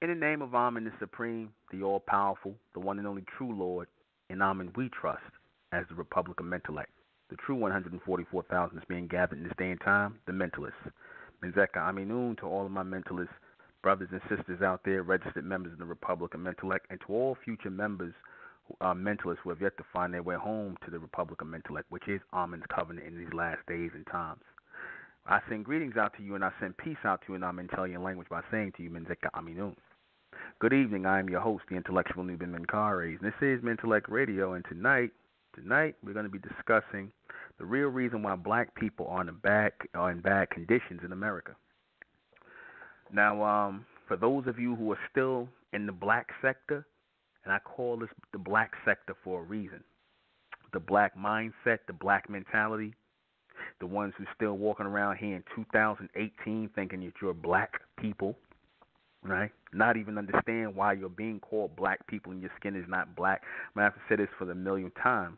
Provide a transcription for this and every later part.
In the name of Amen the Supreme, the All Powerful, the one and only true Lord, in Amen we trust, as the Republic of Mentellect, the true 144,000 is being gathered in this day and time, the Mentalists. Menzeka Aminun to all of my Mentalist brothers and sisters out there, registered members of the Republic of Mentellect, and to all future members, Mentalists who have yet to find their way home to the Republic of Mentellect, which is Amen's covenant in these last days and times. I send greetings out to you, and I send peace out to you in Amentelian language by saying to you, Menzeka Aminun. Good evening. I am your host, the intellectual Nuben Menkares, and this is Mentellect Radio. And tonight we're going to be discussing the real reason why black people are in bad conditions in America. Now, for those of you who are still in the black sector, and I call this the black sector for a reason, the black mindset, the black mentality, the ones who still walking around here in 2018 thinking that you're black people, right? Not even understand why you're being called black people and your skin is not black. I'm going to have to say this for the millionth time.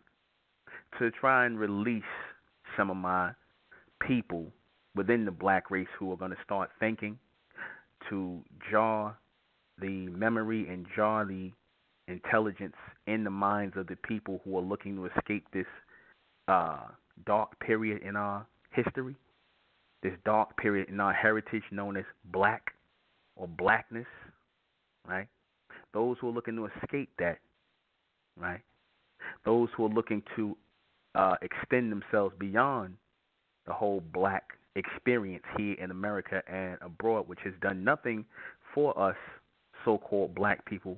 To try and release some of my people within the black race who are going to start thinking, to jar the memory and jar the intelligence in the minds of the people who are looking to escape this dark period in our history, this dark period in our heritage known as black or blackness, right? Those who are looking to escape that, right? Those who are looking to extend themselves beyond the whole black experience here in America and abroad, which has done nothing for us so-called black people,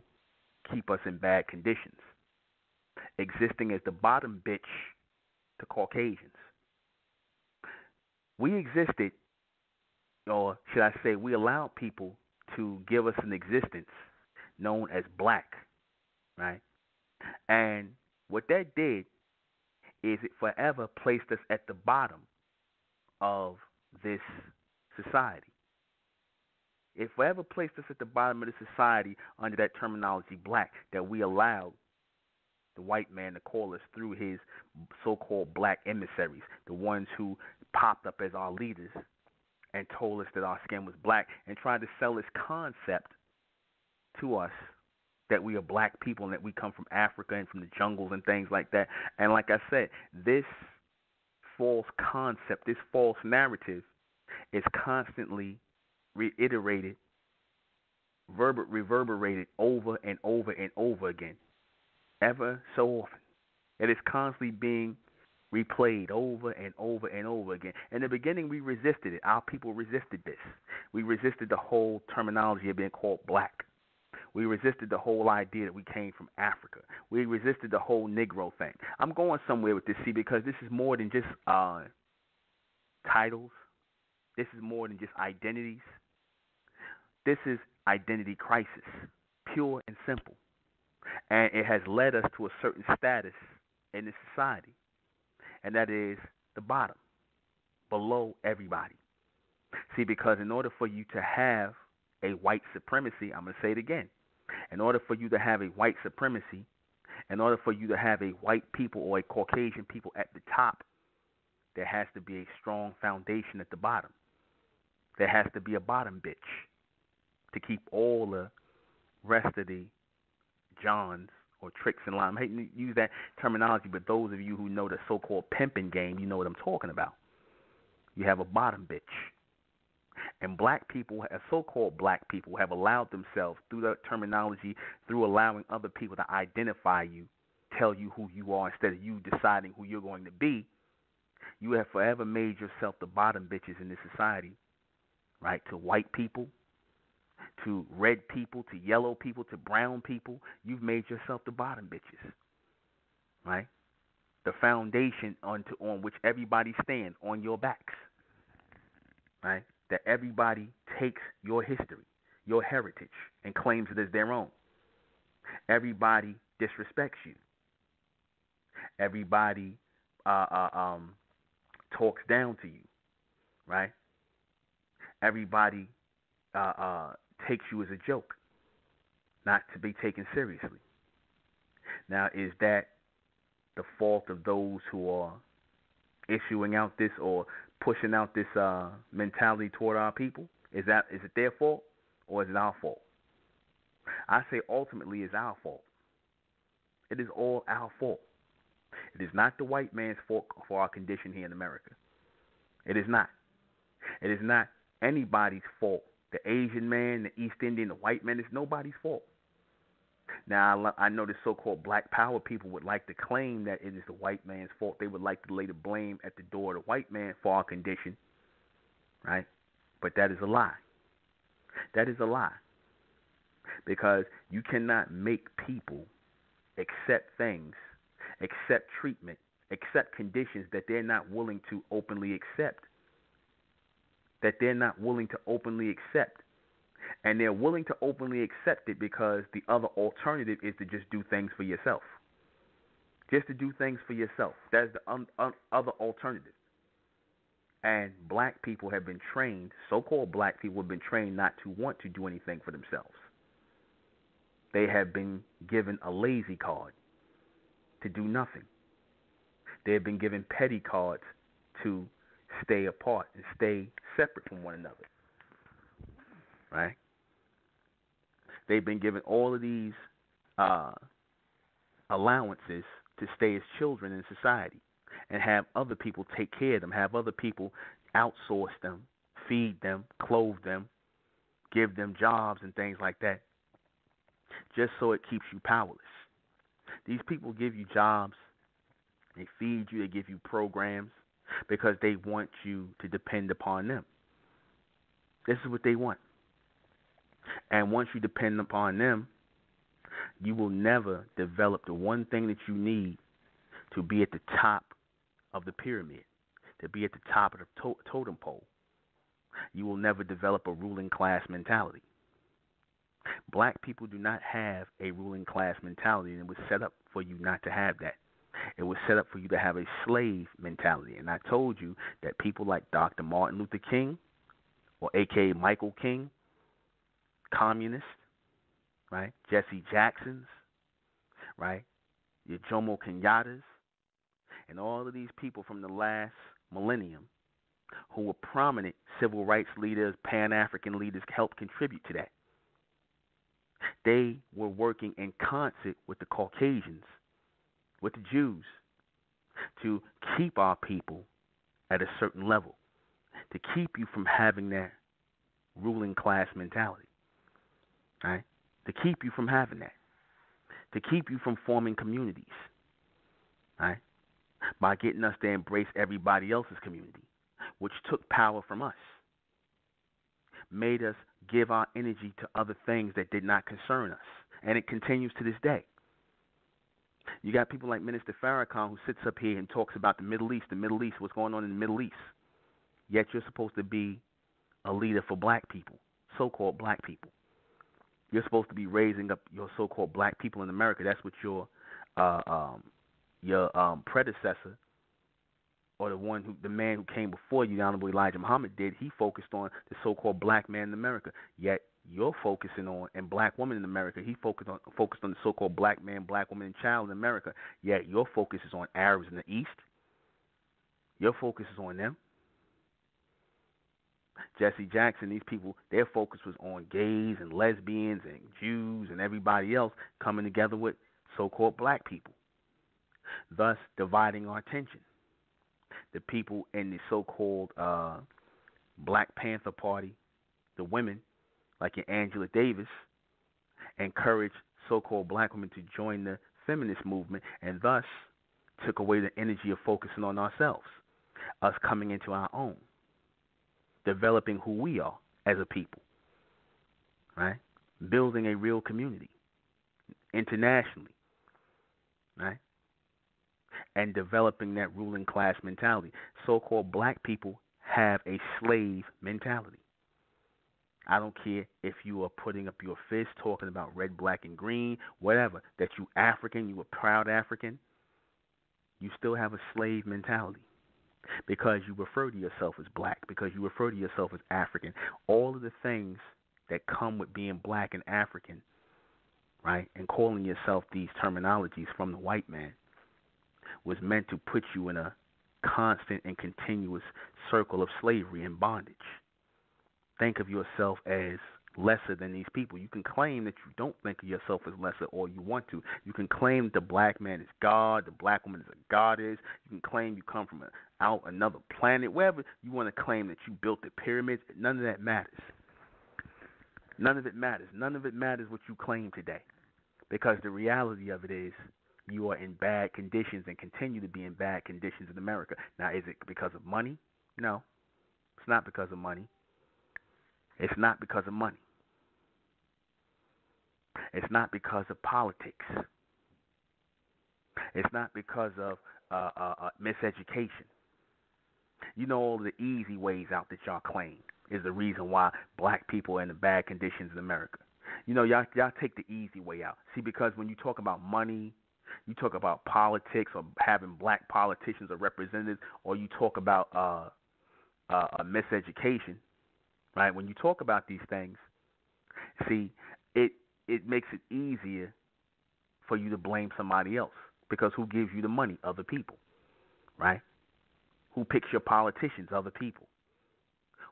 keep us in bad conditions, existing as the bottom bitch to Caucasians. We existed, or should I say we allowed people to give us an existence known as black, right? And what that did is it forever placed us at the bottom of this society. It forever placed us at the bottom of the society under that terminology black that we allowed the white man to call us through his so-called black emissaries, the ones who popped up as our leaders and told us that our skin was black and tried to sell this concept to us that we are black people and that we come from Africa and from the jungles and things like that. And like I said, this false concept, this false narrative is constantly reiterated, reverberated over and over and over again, ever so often. It is constantly being replayed over and over and over again. In the beginning, we resisted it. Our people resisted this. We resisted the whole terminology of being called black. We resisted the whole idea that we came from Africa. We resisted the whole Negro thing. I'm going somewhere with this, see, because this is more than just titles. This is more than just identities. This is identity crisis, pure and simple. And it has led us to a certain status in this society, and that is the bottom, below everybody. See, because in order for you to have a white supremacy, I'm going to say it again, in order for you to have a white supremacy, in order for you to have a white people or a Caucasian people at the top, there has to be a strong foundation at the bottom. There has to be a bottom bitch to keep all the rest of the Johns or tricks in line. I hate to use that terminology, but those of you who know the so-called pimping game, you know what I'm talking about. You have a bottom bitch. And black people, so-called black people, have allowed themselves, through that terminology, through allowing other people to identify you, tell you who you are instead of you deciding who you're going to be, you have forever made yourself the bottom bitches in this society, right? To white people, to red people, to yellow people, to brown people. You've made yourself the bottom bitches, right? The foundation on which everybody stands, on your backs, right? That everybody takes your history, your heritage, and claims it as their own. Everybody disrespects you. Everybody talks down to you, right? Everybody takes you as a joke, not to be taken seriously. Now, is that the fault of those who are issuing out this or pushing out this mentality toward our people? Is it their fault or is it our fault? I say ultimately it's our fault. It is all our fault. It is not the white man's fault for our condition here in America. It is not. It is not anybody's fault. The Asian man, the East Indian, the white man, it's nobody's fault. Now, I know the so-called black power people would like to claim that it is the white man's fault. They would like to lay the blame at the door of the white man for our condition, right? But that is a lie. That is a lie. Because you cannot make people accept things, accept treatment, accept conditions that they're not willing to openly accept. That they're not willing to openly accept. And they're willing to openly accept it because the other alternative is to just do things for yourself. Just to do things for yourself. That's the other alternative. And black people have been trained, so-called black people have been trained not to want to do anything for themselves. They have been given a lazy card to do nothing. They have been given petty cards to stay apart and stay separate from one another. Right? They've been given all of these allowances to stay as children in society and have other people take care of them, have other people outsource them, feed them, clothe them, give them jobs and things like that, just so it keeps you powerless. These people give you jobs, they feed you, they give you programs because they want you to depend upon them. This is what they want. And once you depend upon them, you will never develop the one thing that you need to be at the top of the pyramid, to be at the top of the totem pole. You will never develop a ruling class mentality. Black people do not have a ruling class mentality, and it was set up for you not to have that. It was set up for you to have a slave mentality. And I told you that people like Dr. Martin Luther King, or a.k.a. Michael King, communists, right? Jesse Jacksons, right? Your Jomo Kenyattas, and all of these people from the last millennium who were prominent civil rights leaders, Pan-African leaders, helped contribute to that. They were working in concert with the Caucasians, with the Jews, to keep our people at a certain level, to keep you from having that ruling class mentality. Right? To keep you from having that. To keep you from forming communities. Right? By getting us to embrace everybody else's community, which took power from us. Made us give our energy to other things that did not concern us. And it continues to this day. You got people like Minister Farrakhan who sits up here and talks about the Middle East, what's going on in the Middle East. Yet you're supposed to be a leader for black people, so-called black people. You're supposed to be raising up your so-called black people in America. That's what your predecessor, or the man who came before you, the Honorable Elijah Muhammad, did. He focused on the so-called black man in America. Yet you're focusing on, and black woman in America, he focused on the so-called black man, black woman, and child in America. Yet your focus is on Arabs in the East. Your focus is on them. Jesse Jackson, these people, their focus was on gays and lesbians and Jews and everybody else coming together with so-called black people, thus dividing our attention. The people in the so-called Black Panther Party, the women, like your Angela Davis, encouraged so-called black women to join the feminist movement and thus took away the energy of focusing on ourselves, us coming into our own, developing who we are as a people, right? Building a real community internationally, right? And developing that ruling class mentality. So-called black people have a slave mentality. I don't care if you are putting up your fist, talking about red, black, and green, whatever, that you African, you a proud African, you still have a slave mentality because you refer to yourself as black, because you refer to yourself as African. All of the things that come with being black and African, right? And calling yourself these terminologies from the white man was meant to put you in a constant and continuous circle of slavery and bondage. Think of yourself as lesser than these people. You can claim that you don't think of yourself as lesser, or you want to. You can claim that the black man is God, the black woman is a goddess. You can claim you come from out another planet, wherever you want to claim that you built the pyramids. None of that matters. None of it matters. None of it matters what you claim today, because the reality of it is you are in bad conditions and continue to be in bad conditions in America. Now, is it because of money? No, it's not because of money. It's not because of money. It's not because of politics. It's not because of miseducation. You know, all the easy ways out that y'all claim is the reason why black people are in the bad conditions in America. You know, y'all take the easy way out. See, because when you talk about money, you talk about politics or having black politicians or representatives, or you talk about miseducation, right? When you talk about these things, see, it makes it easier for you to blame somebody else, because who gives you the money? Other people, right? Who picks your politicians? Other people.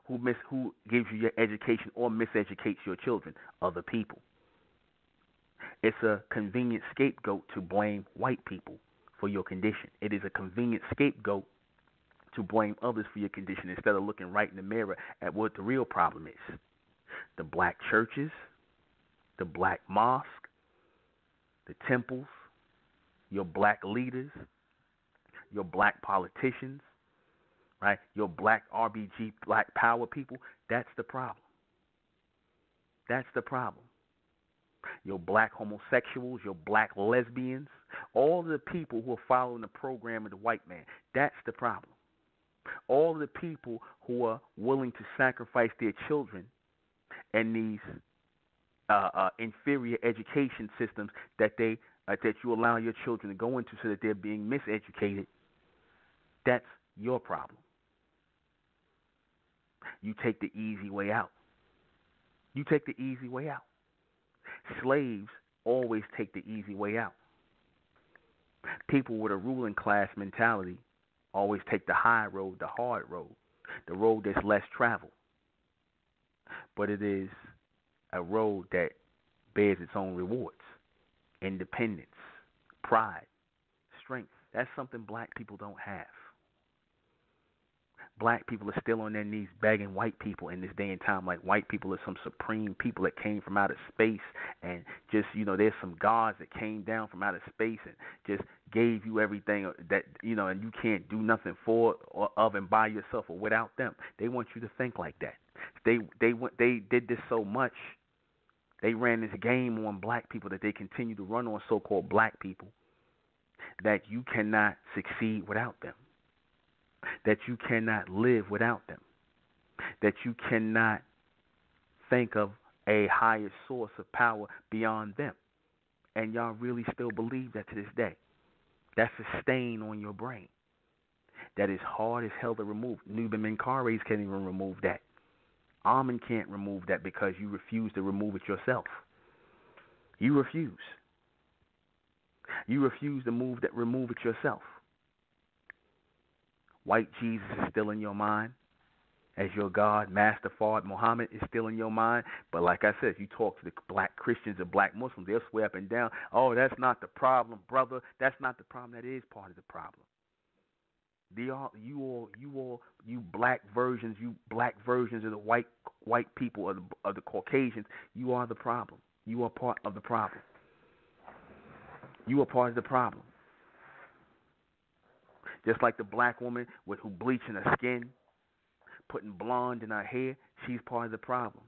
Who gives you your education or miseducates your children? Other people. It's a convenient scapegoat to blame white people for your condition. It is a convenient scapegoat to blame others for your condition instead of looking right in the mirror at what the real problem is. The black churches, the black mosque, the temples, your black leaders, your black politicians, right? Your black RBG, black power people, that's the problem. That's the problem. Your black homosexuals, your black lesbians, all the people who are following the program of the white man, that's the problem. All the people who are willing to sacrifice their children and these inferior education systems that you allow your children to go into so that they're being miseducated, that's your problem. You take the easy way out. You take the easy way out. Slaves always take the easy way out. People with a ruling class mentality always take the high road, the hard road, the road that's less traveled. But it is a road that bears its own rewards. Independence, pride, strength. That's something black people don't have. Black people are still on their knees begging white people in this day and time like white people are some supreme people that came from outer space, and just, you know, there's some gods that came down from outer space and just gave you everything that, you know, and you can't do nothing for or of and by yourself or without them. They want you to think like that. They did this so much. They ran this game on black people that they continue to run on so-called black people, that you cannot succeed without them, that you cannot live without them, that you cannot think of a higher source of power beyond them. And y'all really still believe that to this day. That's a stain on your brain that is hard as hell to remove. Nuben Menkares can't even remove that. Amen can't remove that because you refuse to remove it yourself. You refuse. You refuse to remove it yourself. White Jesus is still in your mind as your God. Master Fard Muhammad is still in your mind. But like I said, if you talk to the black Christians or black Muslims, they'll swear up and down, oh, that's not the problem, brother. That's not the problem. That is part of the problem. You black versions of the white people of the Caucasians, you are the problem. You are part of the problem. You are part of the problem. Just like the black woman who bleaching her skin, putting blonde in her hair, she's part of the problem.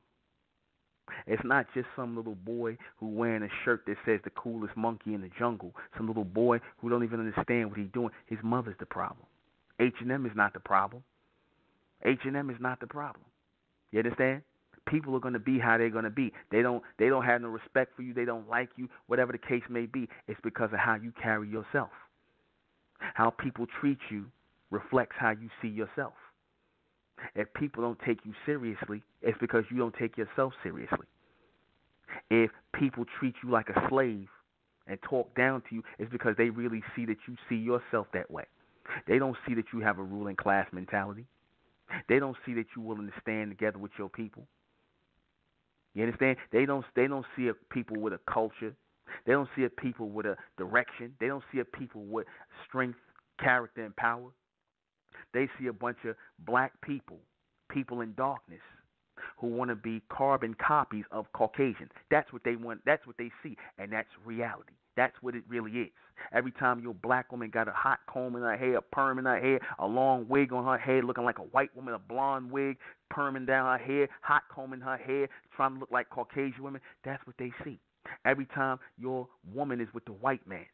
It's not just some little boy who wearing a shirt that says the coolest monkey in the jungle. Some little boy who don't even understand what he's doing. His mother's the problem. H&M is not the problem. H&M is not the problem. You understand? People are going to be how they're going to be. They don't have no respect for you. They don't like you. Whatever the case may be, it's because of how you carry yourself. How people treat you reflects how you see yourself. If people don't take you seriously, it's because you don't take yourself seriously. If people treat you like a slave and talk down to you, it's because they really see that you see yourself that way. They don't see that you have a ruling class mentality. They don't see that you're willing to stand together with your people. You understand? They don't see a people with a culture. They don't see a people with a direction. They don't see a people with strength, character, and power. They see a bunch of black people, people in darkness, who want to be carbon copies of Caucasians. That's what they want. That's what they see, and that's reality. That's what it really is. Every time your black woman got a hot comb in her hair, a perm in her hair, a long wig on her head, looking like a white woman, a blonde wig, perming down her hair, hot comb in her hair, trying to look like Caucasian women, that's what they see. Every time your woman is with the white man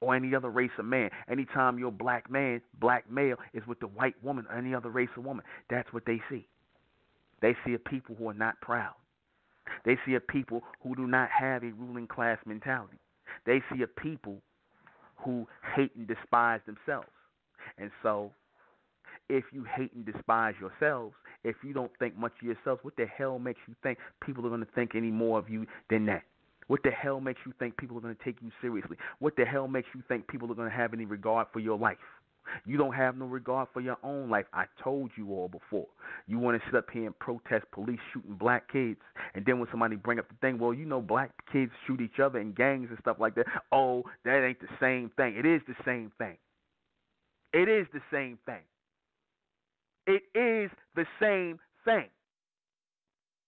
or any other race of man, anytime your black man, black male, is with the white woman or any other race of woman, that's what they see. They see a people who are not proud. They see a people who do not have a ruling class mentality. They see a people who hate and despise themselves. And so, if you hate and despise yourselves, if you don't think much of yourselves, what the hell makes you think people are going to think any more of you than that? What the hell makes you think people are going to take you seriously? What the hell makes you think people are going to have any regard for your life? You don't have no regard for your own life. I told you all before. You want to sit up here and protest police shooting black kids, and then when somebody bring up the thing, well, you know black kids shoot each other in gangs and stuff like that. Oh, that ain't the same thing. It is the same thing. It is the same thing. It is the same thing.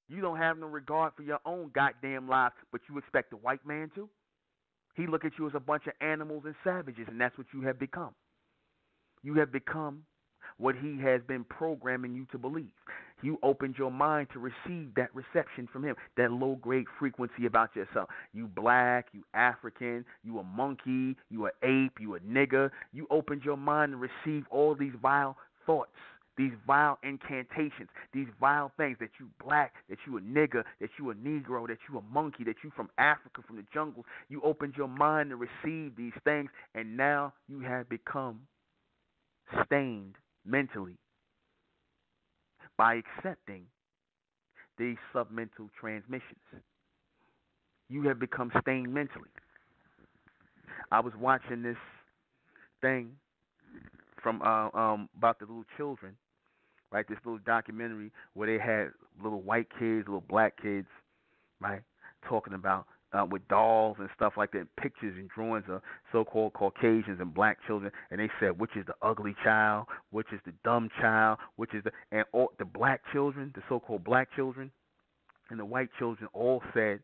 You don't have no regard for your own goddamn life, but you expect the white man to? He look at you as a bunch of animals and savages, and that's what you have become. You have become what he has been programming you to believe. You opened your mind to receive that reception from him, that low-grade frequency about yourself. You black, you African, you a monkey, you a ape, you a nigger. You opened your mind to receive all these vile thoughts, these vile incantations, these vile things, that you black, that you a nigger, that you a Negro, that you a monkey, that you from Africa, from the jungle. You opened your mind to receive these things, and now you have become stained mentally by accepting these submental transmissions. You have become stained mentally. I was watching this thing from about the little children, right? This little documentary where they had little white kids, little black kids, right, talking about with dolls and stuff like that, pictures and drawings of so-called Caucasians and black children, and they said which is the ugly child, which is the dumb child, which is and all the black children, the so-called black children, and the white children all said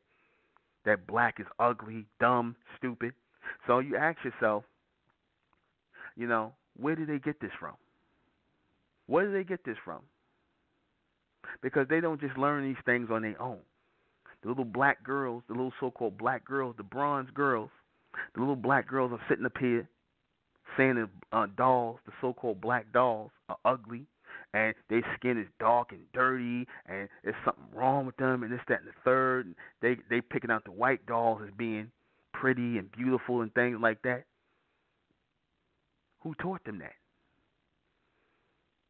that black is ugly, dumb, stupid. So you ask yourself, you know, where did they get this from? Where did they get this from? Because they don't just learn these things on their own. The little black girls, the little so-called black girls, the bronze girls, the little black girls are sitting up here saying that dolls, the so-called black dolls, are ugly, and their skin is dark and dirty, and there's something wrong with them, and this, that, and the third. And they picking out the white dolls as being pretty and beautiful and things like that. Who taught them that?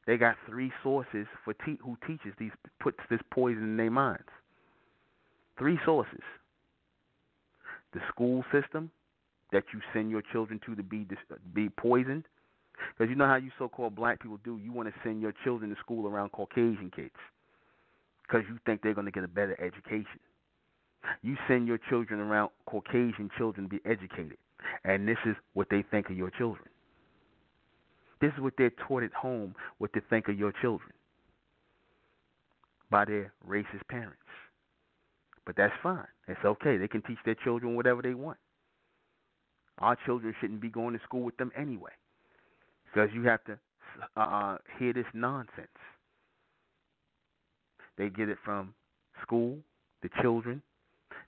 They got three sources for who teaches these, puts this poison in their minds. Three sources. The school system that you send your children to be poisoned. Because you know how you so-called black people do. You want to send your children to school around Caucasian kids because you think they're going to get a better education. You send your children around Caucasian children to be educated. And this is what they think of your children. This is what they're taught at home, what they think of your children by their racist parents. But that's fine. It's okay. They can teach their children whatever they want. Our children shouldn't be going to school with them anyway, because you have to hear this nonsense. They get it from school, the children.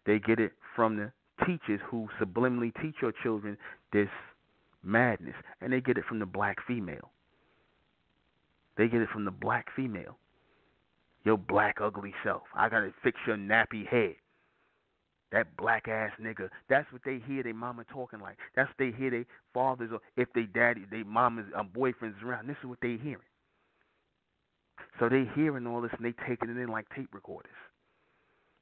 They get it from the teachers who subliminally teach your children this madness. And they get it from the black female. They get it from the black female. Your black ugly self. I gotta fix your nappy head. That black ass nigga. That's what they hear their mama talking like. That's what they hear their fathers, or if they daddy, their mamas, boyfriends around. This is what they hearing. So they hearing all this and they taking it in like tape recorders.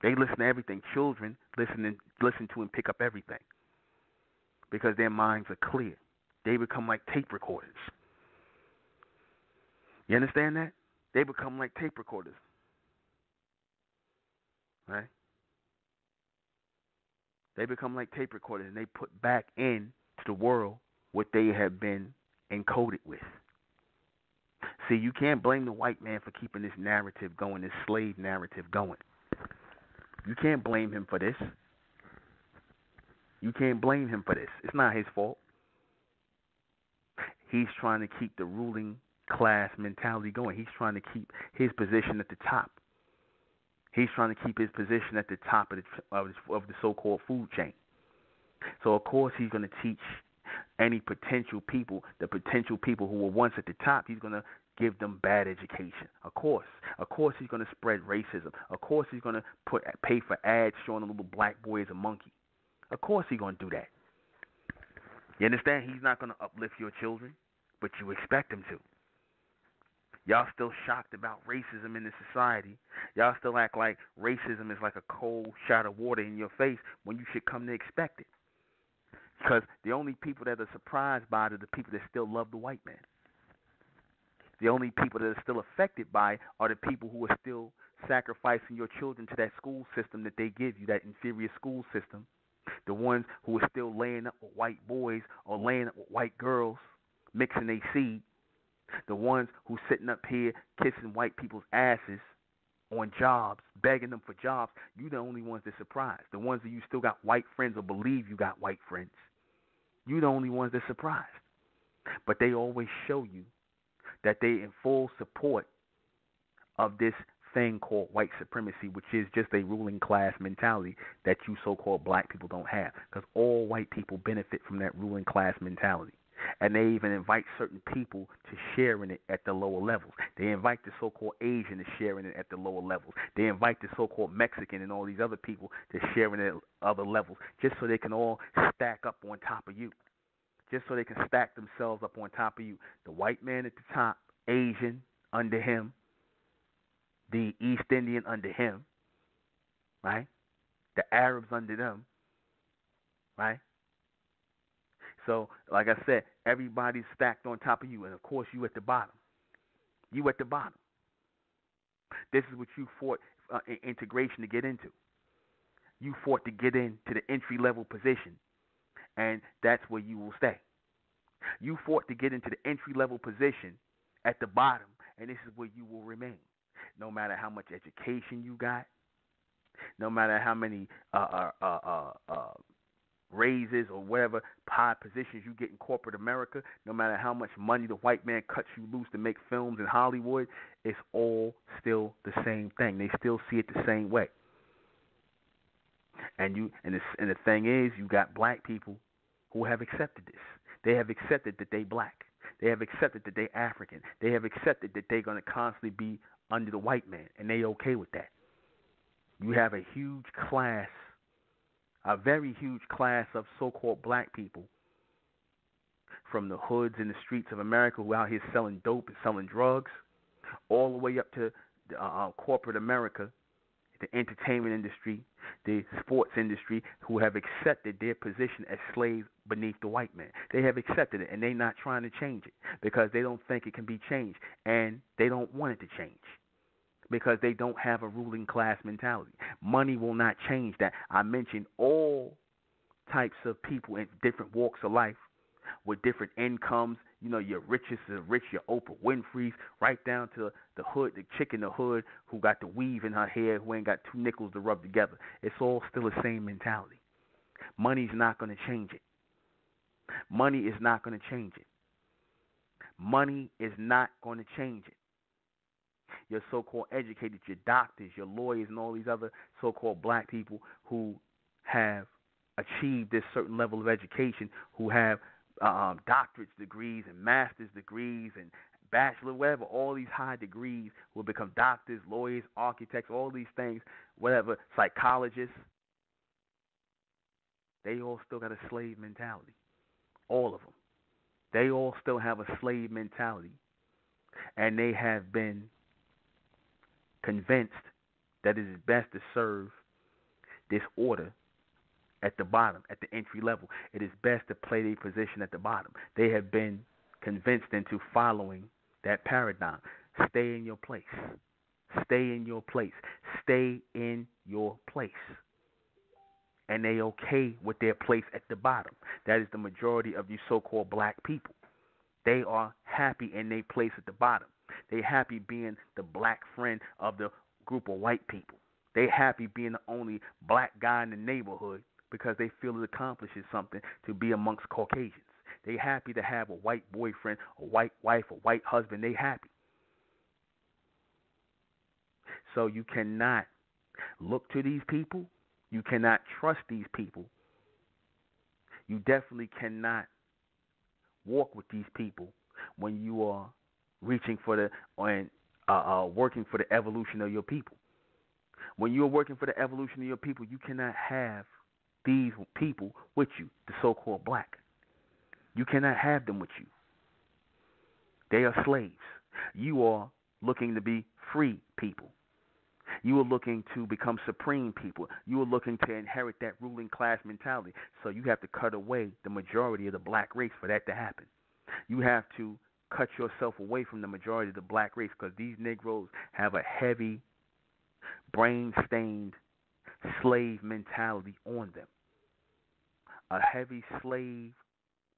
They listen to everything. Children listen to and pick up everything because their minds are clear. They become like tape recorders. You understand that? They become like tape recorders, right? They become like tape recorders, and they put back into the world what they have been encoded with. See, you can't blame the white man for keeping this narrative going, this slave narrative going. You can't blame him for this. You can't blame him for this. It's not his fault. He's trying to keep the ruling class mentality going. He's trying to keep his position at the top. He's trying to keep his position at the top of the so-called food chain. So, of course, he's going to teach any potential people, the potential people who were once at the top, he's going to give them bad education. Of course, he's going to spread racism. Of course, he's going to pay for ads showing a little black boy as a monkey. Of course, he's going to do that. You understand? He's not going to uplift your children, but you expect him to. Y'all still shocked about racism in the society. Y'all still act like racism is like a cold shot of water in your face when you should come to expect it. Because the only people that are surprised by it are the people that still love the white man. The only people that are still affected by it are the people who are still sacrificing your children to that school system that they give you, that inferior school system. The ones who are still laying up with white boys or laying up with white girls, mixing their seed. The ones who sitting up here kissing white people's asses on jobs, begging them for jobs. You the only ones that surprised. The ones that you still got white friends or believe you got white friends. You the only ones that surprised. But they always show you that they in full support of this thing called white supremacy, which is just a ruling class mentality that you so-called black people don't have. Because all white people benefit from that ruling class mentality. And they even invite certain people to share in it at the lower levels. They invite the so-called Asian to share in it at the lower levels. They invite the so-called Mexican and all these other people to share in it at other levels, just so they can all stack up on top of you. Just so they can stack themselves up on top of you. The white man at the top, Asian under him, the East Indian under him, right? The Arabs under them, right? So, like I said, everybody's stacked on top of you, and of course, you at the bottom. You at the bottom. This is what you fought integration to get into. You fought to get into the entry-level position, and that's where you will stay. You fought to get into the entry-level position at the bottom, and this is where you will remain. No matter how much education you got, no matter how many raises or whatever high positions you get in corporate America, no matter how much money the white man cuts you loose to make films in Hollywood, it's all still the same thing. They still see it the same way. And the thing is, you got black people who have accepted this. They have accepted that they black. They have accepted that they African. They have accepted that they're going to constantly be under the white man, and they okay with that. You have a huge class, a very huge class of so-called black people from the hoods and the streets of America who are out here selling dope and selling drugs, all the way up to corporate America, the entertainment industry, the sports industry, who have accepted their position as slaves beneath the white man. They have accepted it, and they're not trying to change it because they don't think it can be changed, and they don't want it to change because they don't have a ruling class mentality. Money will not change that. I mentioned all types of people in different walks of life with different incomes. You know, your richest is rich, your Oprah Winfrey's, right down to the hood, the chick in the hood who got the weave in her hair, who ain't got two nickels to rub together. It's all still the same mentality. Money's not going to change it. Money is not going to change it. Money is not going to change it. Your so-called educated, your doctors, your lawyers, and all these other so-called black people who have achieved this certain level of education, who have doctorate degrees and master's degrees and bachelor, whatever, all these high degrees will become doctors, lawyers, architects, all these things, whatever, psychologists. They all still got a slave mentality. All of them. They all still have a slave mentality. And they have been convinced that it is best to serve disorder at the bottom, at the entry level. It is best to play their position at the bottom. They have been convinced into following that paradigm. Stay in your place. Stay in your place. Stay in your place. And they okay with their place at the bottom. That is the majority of you so-called black people. They are happy in their place at the bottom. They happy being the black friend of the group of white people. They happy being the only black guy in the neighborhood because they feel it accomplishes something to be amongst Caucasians. They happy to have a white boyfriend, a white wife, a white husband. They happy. So you cannot look to these people. You cannot trust these people. You definitely cannot walk with these people when you are reaching for the and working for the evolution of your people. When you are working for the evolution of your people, you cannot have these people with you, the so-called black. You cannot have them with you. They are slaves. You are looking to be free people. You are looking to become supreme people. You are looking to inherit that ruling class mentality. So you have to cut away the majority of the black race for that to happen. You have to cut yourself away from the majority of the black race because these Negroes have a heavy, brain-stained slave mentality on them. A heavy slave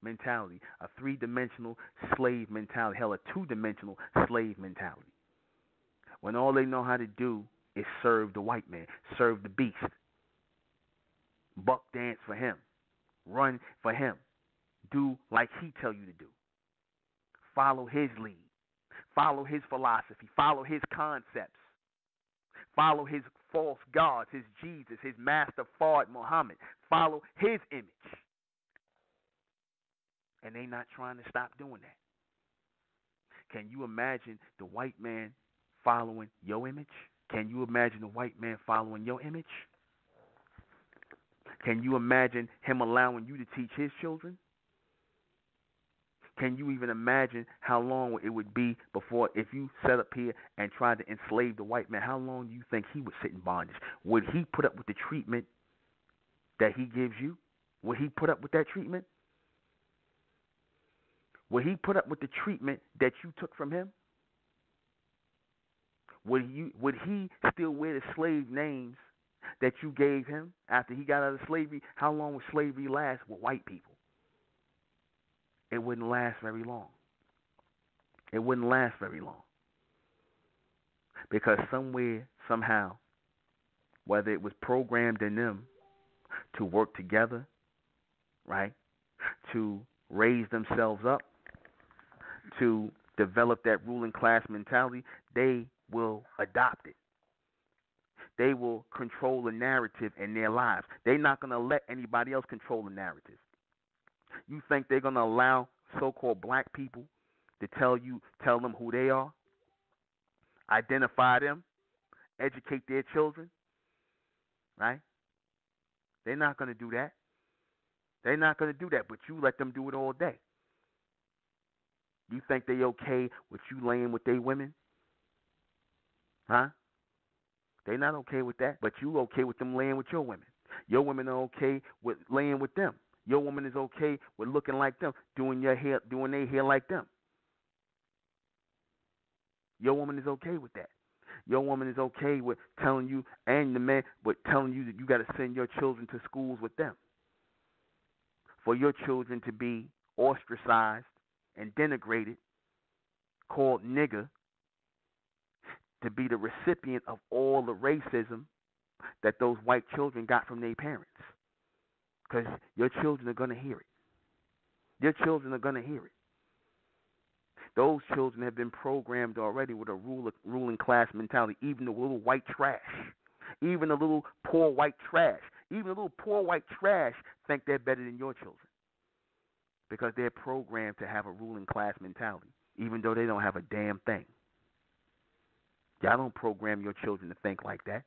mentality, a three-dimensional slave mentality, hell, a two-dimensional slave mentality. When all they know how to do is serve the white man, serve the beast, buck dance for him, run for him, do like he tell you to do, follow his lead, follow his philosophy, follow his concepts, follow his false gods, his Jesus, his master Fard Muhammad, follow his image. And they not trying to stop doing that. Can you imagine the white man following your image? Can you imagine the white man following your image? Can you imagine him allowing you to teach his children? Can you even imagine how long it would be before, if you set up here and tried to enslave the white man, how long do you think he would sit in bondage? Would he put up with the treatment that he gives you? Would he put up with that treatment? Would he put up with the treatment that you took from him? Would he still wear the slave names that you gave him after he got out of slavery? How long would slavery last with white people? It wouldn't last very long. It wouldn't last very long. Because somewhere, somehow, whether it was programmed in them to work together, right, to raise themselves up, to develop that ruling class mentality, they will adopt it. They will control the narrative in their lives. They're not going to let anybody else control the narrative. You think they're going to allow so-called black people to tell them who they are, identify them, educate their children, right? They're not going to do that. They're not going to do that, but you let them do it all day. You think they okay with you laying with their women? Huh? They're not okay with that, but you okay with them laying with your women. Your women are okay with laying with them. Your woman is okay with looking like them, doing their hair like them. Your woman is okay with that. Your woman is okay with telling you, and the man, but telling you that you got to send your children to schools with them. For your children to be ostracized and denigrated, called nigger, to be the recipient of all the racism that those white children got from their parents. Because your children are going to hear it. Your children are going to hear it. Those children have been programmed already with a ruling class mentality, even the little white trash. Even the little poor white trash. Even the little poor white trash think they're better than your children. Because they're programmed to have a ruling class mentality, even though they don't have a damn thing. Y'all don't program your children to think like that.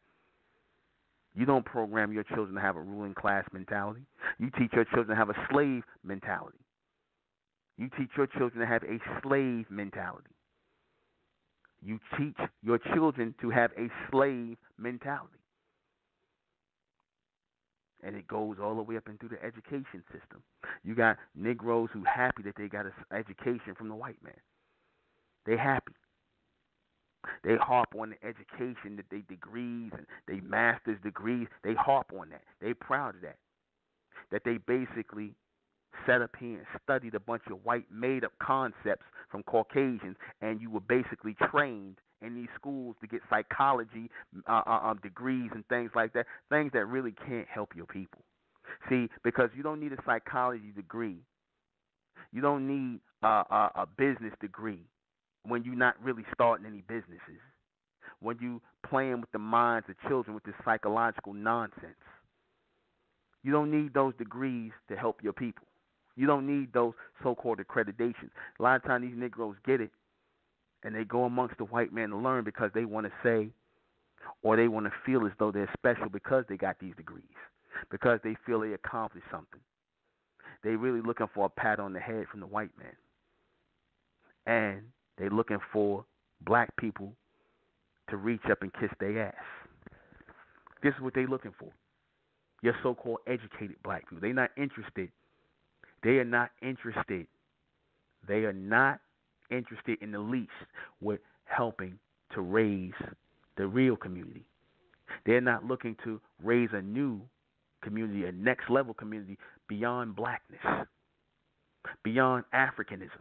You don't program your children to have a ruling class mentality. You teach your children to have a slave mentality. You teach your children to have a slave mentality. You teach your children to have a slave mentality. And it goes all the way up into the education system. You got Negroes who happy that they got an education from the white man. They happy. They harp on the education that they degrees and they master's degrees. They harp on that. They proud of that. That they basically sat up here and studied a bunch of white made up concepts from Caucasians, and you were basically trained in these schools to get psychology degrees and things like that, things that really can't help your people. See, because you don't need a psychology degree, you don't need a business degree when you're not really starting any businesses, when you playing with the minds of children with this psychological nonsense. You don't need those degrees to help your people. You don't need those so-called accreditations. A lot of times these Negroes get it, and they go amongst the white man to learn because they want to say, or they want to feel as though they're special because they got these degrees, because they feel they accomplished something. They really looking for a pat on the head from the white man. And they looking for black people to reach up and kiss their ass. This is what they looking for. Your so-called educated black people. They're not interested. They are not interested. They are not interested in the least with helping to raise the real community. They're not looking to raise a new community, a next level community beyond blackness, beyond Africanism.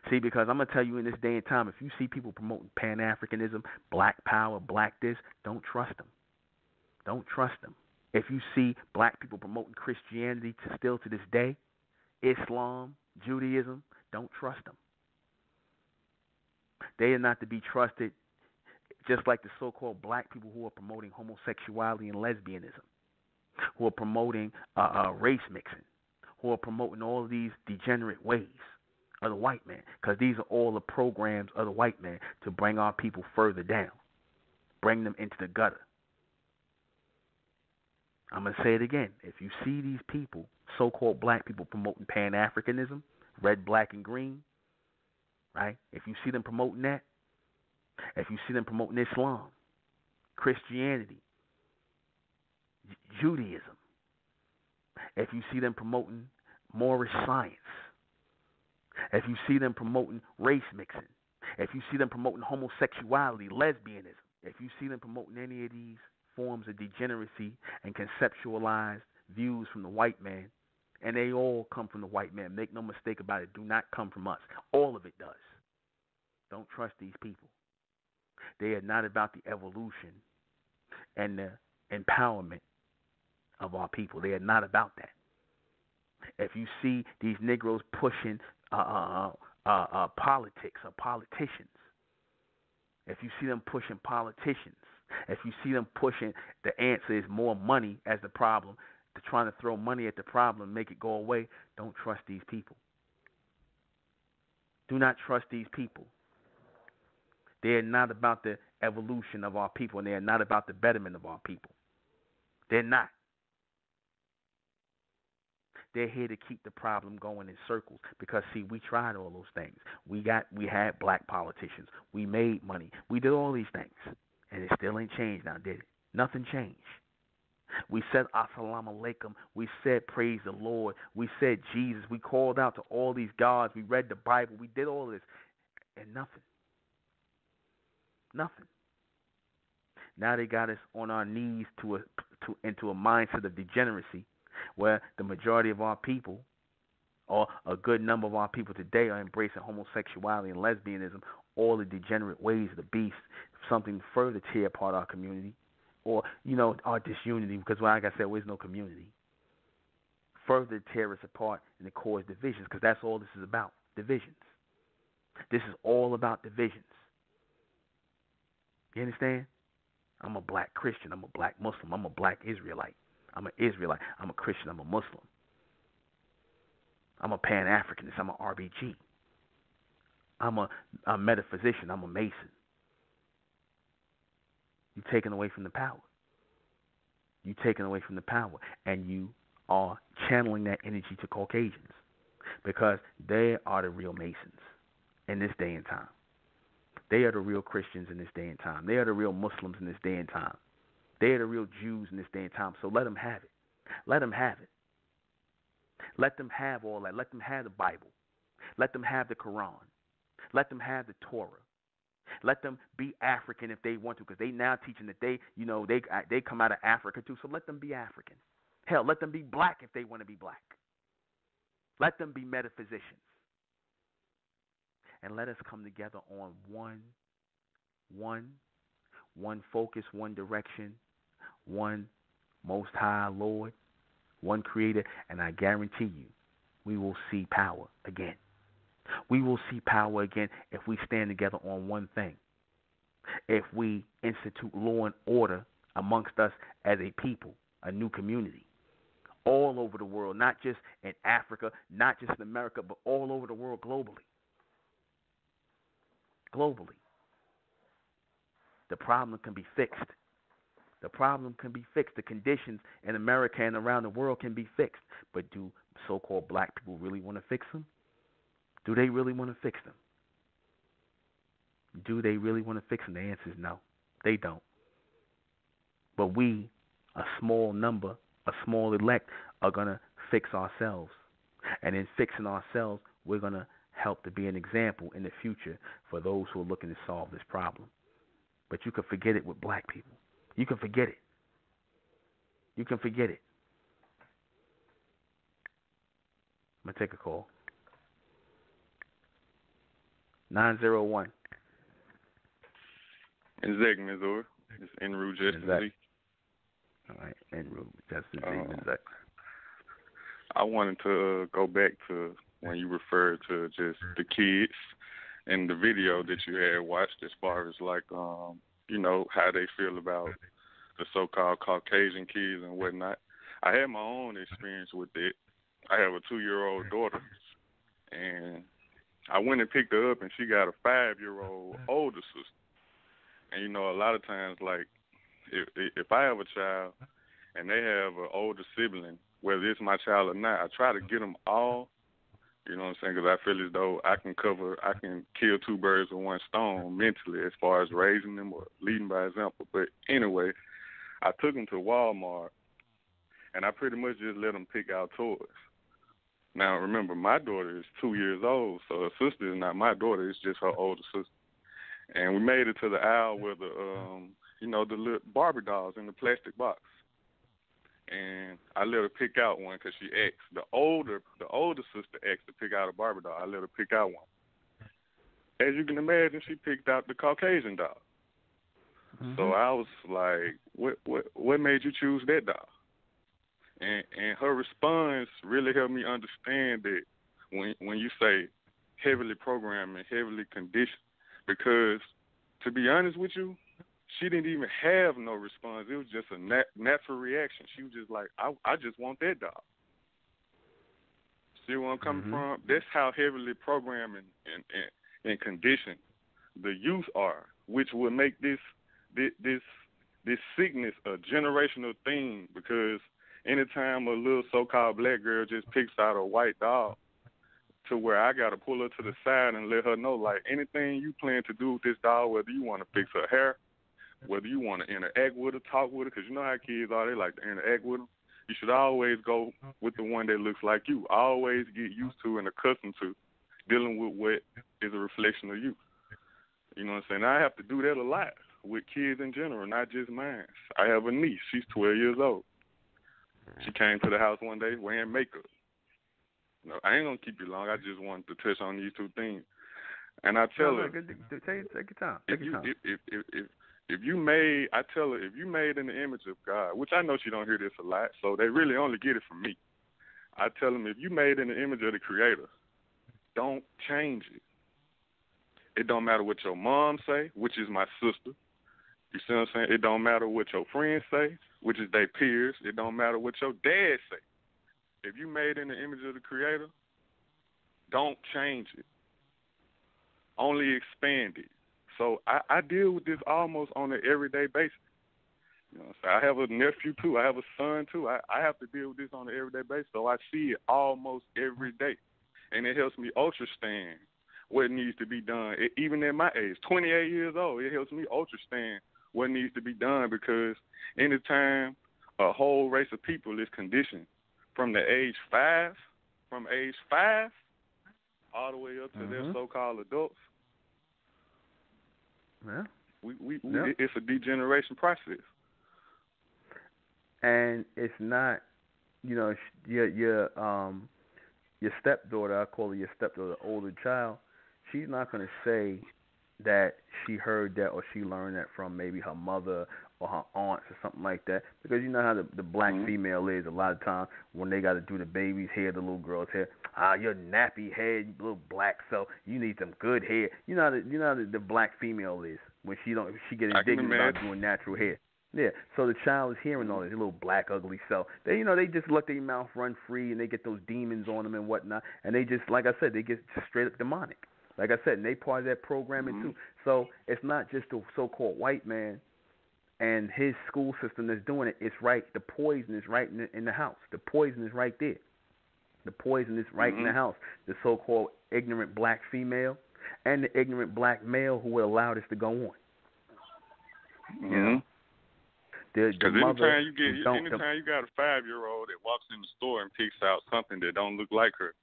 See, because I'm going to tell you in this day and time, if you see people promoting Pan-Africanism, black power, black this, don't trust them. Don't trust them. If you see black people promoting Christianity still to this day, Islam, Judaism, don't trust them. They are not to be trusted, just like the so-called black people who are promoting homosexuality and lesbianism, who are promoting race mixing, who are promoting all of these degenerate ways of the white man, because these are all the programs of the white man to bring our people further down, bring them into the gutter. I'm going to say it again. If you see these people, so-called black people, promoting Pan-Africanism, red, black, and green, right? If you see them promoting that, if you see them promoting Islam, Christianity, Judaism, if you see them promoting Moorish science, if you see them promoting race mixing, if you see them promoting homosexuality, lesbianism, if you see them promoting any of these forms of degeneracy and conceptualized views from the white man, and they all come from the white man. Make no mistake about it. Do not come from us. All of it does. Don't trust these people. They are not about the evolution and the empowerment of our people. They are not about that. If you see these Negroes pushing politics or politicians, if you see them pushing politicians, if you see them pushing the answer is more money as the problem, to trying to throw money at the problem and make it go away, don't trust these people. Do not trust these people. They are not about the evolution of our people, and they are not about the betterment of our people. They're not. They're here to keep the problem going in circles because, see, we tried all those things. We had black politicians. We made money. We did all these things, and it still ain't changed now, did it? Nothing changed. We said assalamu alaikum. We said praise the Lord. We said Jesus. We called out to all these gods. We read the Bible. We did all this, and nothing. Nothing. Now they got us on our knees into a mindset of degeneracy, where the majority of our people, or a good number of our people today, are embracing homosexuality and lesbianism, all the degenerate ways of the beast, something further tear apart our community, or, our disunity, because like I said, there's no community. Further tear us apart and it cause divisions, because that's all this is about, divisions. This is all about divisions. You understand? I'm a black Christian. I'm a black Muslim. I'm a black Israelite. I'm an Israelite. I'm a Christian. I'm a Muslim. I'm a Pan-Africanist. I'm a RBG. I'm a metaphysician. I'm a Mason. You're taking away from the power. You're taking away from the power. And you are channeling that energy to Caucasians, because they are the real Masons in this day and time. They are the real Christians in this day and time. They are the real Muslims in this day and time. They're the real Jews in this day and time. So let them have it. Let them have it. Let them have all that. Let them have the Bible. Let them have the Quran. Let them have the Torah. Let them be African if they want to, because they now teaching that they come out of Africa too. So let them be African. Hell, let them be black if they want to be black. Let them be metaphysicians. And let us come together on one focus, one direction, one Most High Lord, one Creator, and I guarantee you, we will see power again. We will see power again if we stand together on one thing. If we institute law and order amongst us as a people, a new community, all over the world, not just in Africa, not just in America, but all over the world globally. Globally. The problem can be fixed. The problem can be fixed. The conditions in America and around the world can be fixed. But do so-called black people really want to fix them? Do they really want to fix them? Do they really want to fix them? The answer is no. They don't. But we, a small number, a small elect, are going to fix ourselves. And in fixing ourselves, we're going to help to be an example in the future for those who are looking to solve this problem. But you can forget it with black people. You can forget it. You can forget it. I'm going to take a call. 901. Exact, Missouri. It's en route Justice Z. All right, en route Justice Z. I wanted to go back to when you referred to just the kids and the video that you had watched as far as like, how they feel about the so-called Caucasian kids and whatnot. I had my own experience with it. I have a 2-year-old daughter, and I went and picked her up, and she got a 5-year-old older sister. And, a lot of times, like, if I have a child and they have an older sibling, whether it's my child or not, I try to get them all, you know what I'm saying, because I feel as though I can kill 2 birds with 1 stone mentally as far as raising them or leading by example. But anyway, I took them to Walmart, and I pretty much just let them pick out toys. Now, remember, my daughter is 2 years old, so her sister is not my daughter. It's just her older sister. And we made it to the aisle where the little Barbie dolls in the plastic box. And I let her pick out one because she asked. The older sister asked to pick out a Barbie doll. I let her pick out one. As you can imagine, she picked out the Caucasian doll. Mm-hmm. So I was like, what made you choose that doll? And her response really helped me understand that when you say heavily programmed and heavily conditioned, because to be honest with you, she didn't even have no response. It was just a natural reaction. She was just like, I just want that doll. See where I'm coming from? That's how heavily programmed and conditioned the youth are, which will make this sickness a generational thing, because anytime a little so-called black girl just picks out a white doll, to where I got to pull her to the side and let her know, like, anything you plan to do with this doll, whether you want to fix her hair, whether you want to interact with her, talk with her, because you know how kids are, they like to interact with them. You should always go with the one that looks like you. Always get used to and accustomed to dealing with what is a reflection of you. You know what I'm saying? I have to do that a lot with kids in general, not just mine. I have a niece. She's 12 years old. She came to the house one day wearing makeup. No, I ain't gonna keep you long. I just wanted to touch on these 2 things. And I tell her, take your time. If you made, I tell her, if you made in the image of God, which I know she don't hear this a lot, so they really only get it from me. I tell them, if you made in the image of the Creator, don't change it. It don't matter what your mom say, which is my sister. You see what I'm saying? It don't matter what your friends say, which is their peers. It don't matter what your dad say. If you made in the image of the Creator, don't change it. Only expand it. So I deal with this almost on an everyday basis. You know what I'm saying? I have a nephew too. I have a son too. I have to deal with this on an everyday basis. So I see it almost every day. And it helps me understand what needs to be done. Even at my age, 28 years old, it helps me understand what needs to be done, because anytime a whole race of people is conditioned from age five all the way up to their so-called adults, yeah, it's a degeneration process. And it's not, your stepdaughter, I call her your stepdaughter, the older child, she's not going to say that she heard that or she learned that from maybe her mother or her aunts or something like that. Because you know how the black female is. A lot of times when they got to do the baby's hair, the little girl's hair, your nappy hair, you little black, so you need some good hair. You know how the black female is when she get indignant about doing natural hair. Yeah, so the child is hearing all this, little black ugly self. They just let their mouth run free and they get those demons on them and whatnot, and they just, like I said, they get straight up demonic. Like I said, and they part of that programming too. So it's not just the so-called white man and his school system that's doing it. It's right. The poison is right in the house. The poison is right there. The poison is right in the house. The so-called ignorant black female and the ignorant black male who would allow this to go on. You know? Because anytime you got a 5-year-old that walks in the store and picks out something that don't look like her,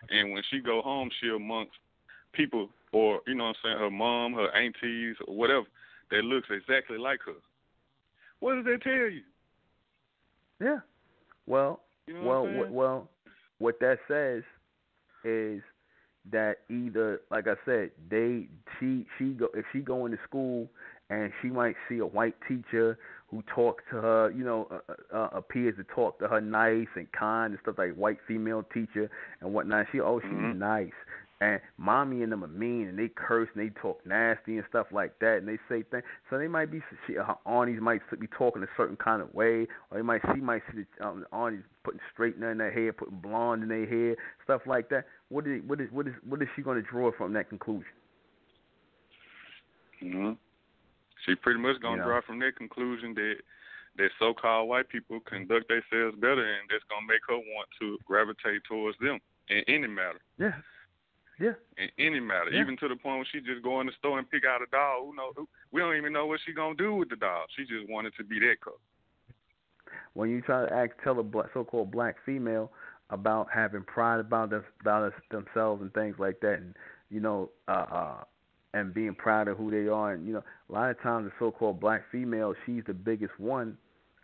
and when she go home, she amongst people, or her mom, her aunties, or whatever, that looks exactly like her. What does that tell you? Yeah. Well, what that says is that either, like I said, if she go into school and she might see a white teacher who talks to her, appears to talk to her nice and kind and stuff, like white female teacher and whatnot. She's nice. And mommy and them are mean, and they curse, and they talk nasty and stuff like that, and they say things. So they might be, her aunties might be talking a certain kind of way, or she might see the aunties putting straightener in their hair, putting blonde in their hair, stuff like that. What is she going to draw from that conclusion? She pretty much going to draw from that conclusion that so-called white people conduct themselves better, and that's going to make her want to gravitate towards them in any matter. Yeah. Yeah. In any matter, even to the point where she just go in the store and pick out a doll. We don't even know what she gonna do with the doll. She just wanted to be that color. When you try to tell a so-called black female about having pride about themselves and things like that, and and being proud of who they are, and a lot of times the so-called black female, she's the biggest one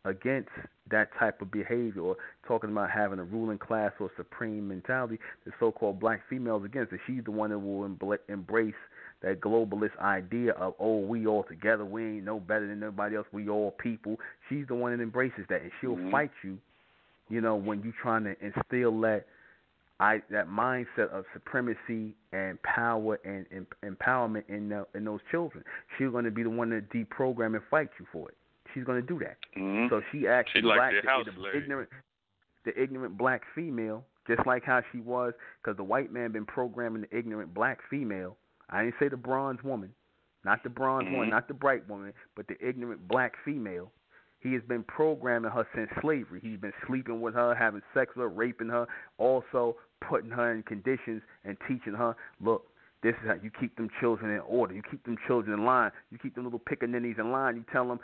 against that type of behavior, or talking about having a ruling class or supreme mentality. The so-called black females against it. She's the one that will embrace that globalist idea of, we all together, we ain't no better than nobody else, we all people. She's the one that embraces that, and she'll fight you, when you're trying to instill that mindset of supremacy and power and empowerment in those children. She's going to be the one to deprogram and fight you for it. She's going to do that. So she actually the ignorant black female, just like how she was, because the white man been programming the ignorant black female. I didn't say the bronze woman, not the bronze woman, not the bright woman, but the ignorant black female. He has been programming her since slavery. He's been sleeping with her, having sex with her, raping her, also putting her in conditions and teaching her, look, this is how you keep them children in order. You keep them children in line. You keep them little pickaninnies in line. You tell them,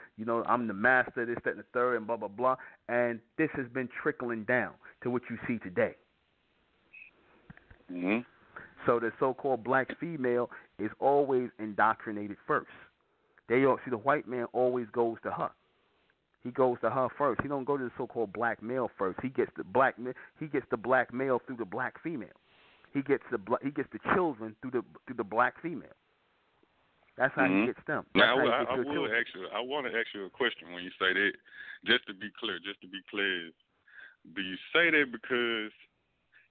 I'm the master, this, that, and the third, and blah, blah, blah. And this has been trickling down to what you see today. So the so-called black female is always indoctrinated first. The white man always goes to her. He goes to her first. He don't go to the so-called black male first. He gets the black male through the black female. He gets the children through the black female. That's how he gets them. Now, I want to ask you a question when you say that. Just to be clear, do you say that because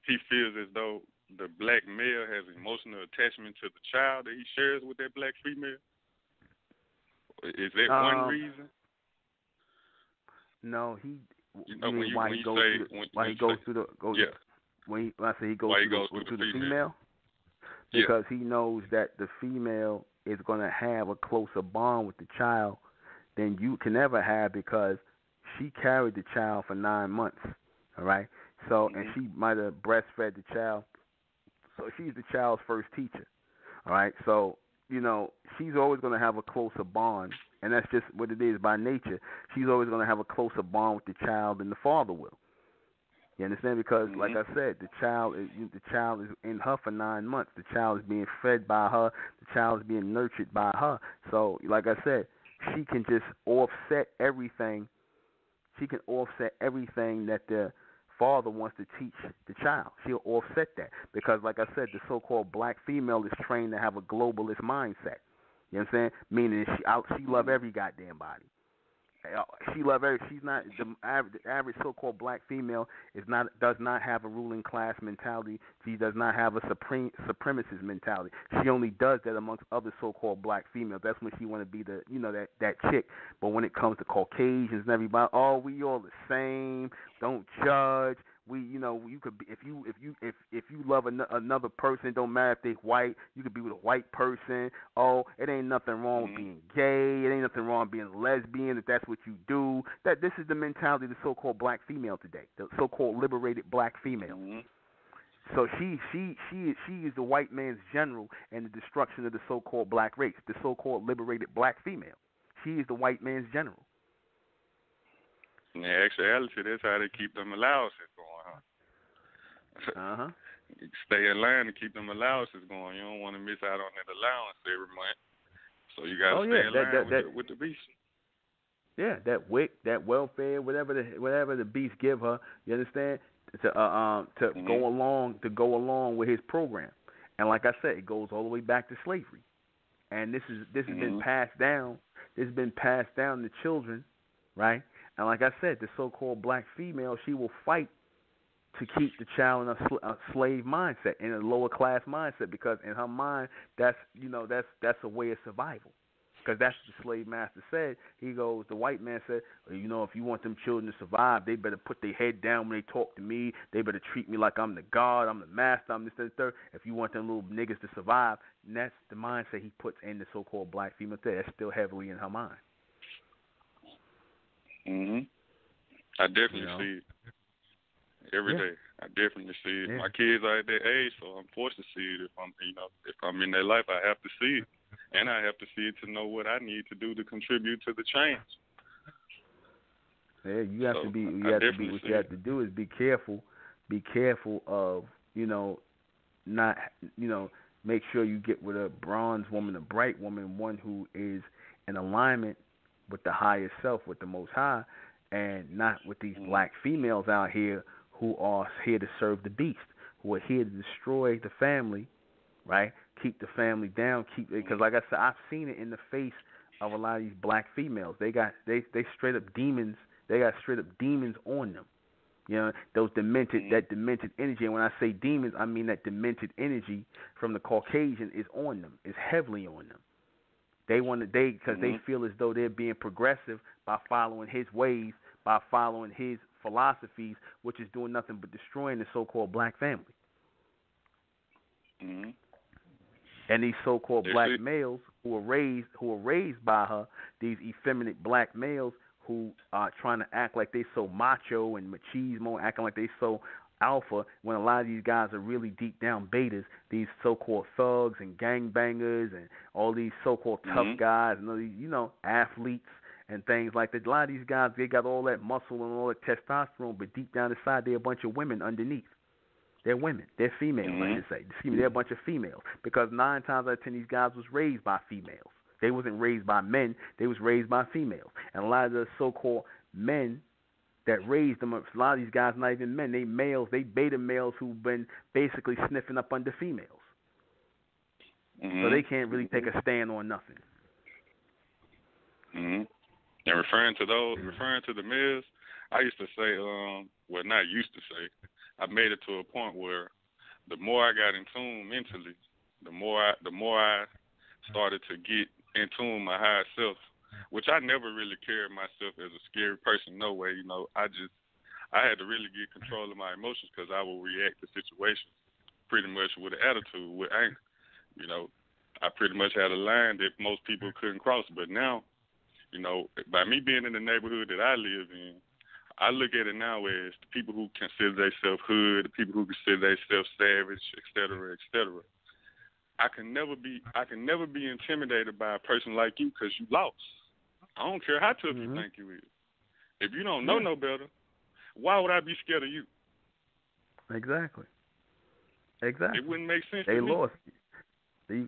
he feels as though the black male has emotional attachment to the child that he shares with that black female? Is that one reason? No, when he goes through the female, because he knows that the female is going to have a closer bond with the child than you can ever have, because she carried the child for 9 months. All right, so and she might have breastfed the child, so she's the child's first teacher. All right, so she's always going to have a closer bond And that's just what it is by nature. She's always going to have a closer bond with the child than the father will. You understand? Because, like I said, the child is in her for 9 months. The child is being fed by her. The child is being nurtured by her. So, like I said, she can just offset everything. She can offset everything that the father wants to teach the child. She'll offset that because, like I said, the so-called black female is trained to have a globalist mindset. You know what I'm saying? Meaning she love every goddamn body. She love every. She's not the average so-called black female does not have a ruling class mentality. She does not have a supremacist mentality. She only does that amongst other so-called black females. That's when she want to be that chick. But when it comes to Caucasians and everybody, oh, we all the same. Don't judge. You could be if you love another person, don't matter if they white, you could be with a white person. Oh, it ain't nothing wrong with being gay. It ain't nothing wrong with being lesbian if that's what you do. This is the mentality of the so-called black female today, the so-called liberated black female. So she is the white man's general in the destruction of the so-called black race, the so-called liberated black female. She is the white man's general. In actuality, that's how they keep them allowances going, huh? Stay in line to keep them allowances going. You don't want to miss out on that allowance every month. So you got to stay in line with the beast. Yeah, that WIC, that welfare, whatever the beast give her, you understand? To go along with his program. And like I said, it goes all the way back to slavery. And this has been passed down. This has been passed down to children, right? And like I said, the so-called black female, she will fight to keep the child in a slave mindset, in a lower class mindset, because in her mind, that's a way of survival. Because that's what the slave master said. He goes, the white man said, if you want them children to survive, they better put their head down when they talk to me. They better treat me like I'm the God, I'm the master, I'm this, that, and third. If you want them little niggas to survive, and that's the mindset he puts in the so-called black female today. That's still heavily in her mind. I definitely see it every day. I definitely see it. My kids are at that age, so I'm forced to see it. If I'm in their life, I have to see it, and I have to see it to know what I need to do to contribute to the change. Yeah, you have to be. What you have to do is be careful. Be careful of not make sure you get with a bronze woman, a bright woman, one who is in alignment with the higher self, with the Most High, and not with these black females out here who are here to serve the beast, who are here to destroy the family, right? Keep the family down, because like I said, I've seen it in the face of a lot of these black females. They straight up demons. They got straight up demons on them. Those that demented energy. And when I say demons, I mean that demented energy from the Caucasian is on them, is heavily on them. Because they feel as though they're being progressive by following his ways, by following his philosophies, which is doing nothing but destroying the so-called black family. And these so-called black males who are raised by her, these effeminate black males who are trying to act like they so macho and machismo, acting like they so alpha, when a lot of these guys are really deep down betas, these so-called thugs and gangbangers and all these so-called tough guys and all these, athletes and things like that. A lot of these guys, they got all that muscle and all that testosterone, but deep down inside, they're a bunch of women underneath. They're women. They're females, I should say. Excuse me, they're a bunch of females. Because 9 times out of 10, these guys was raised by females. They wasn't raised by men. They was raised by females. And a lot of the so-called men that raised them, a lot of these guys not even men. They males. They beta males who've been basically sniffing up under females. So they can't really take a stand on nothing. And referring to the males, I used to say, not used to say, I made it to a point where the more I got in tune mentally, the more I started to get in tune my higher self, which I never really carried myself as a scary person. No way, I had to really get control of my emotions because I will react to situations pretty much with an attitude, with anger. I pretty much had a line that most people couldn't cross. But now, by me being in the neighborhood that I live in, I look at it now as the people who consider themselves hood, the people who consider themselves savage, et cetera, et cetera. I can never be intimidated by a person like you because you lost. I don't care how tough you Mhm. think you is. If you don't know Yeah. no better, why would I be scared of you? Exactly. It Exactly. wouldn't make sense to They me. lost. You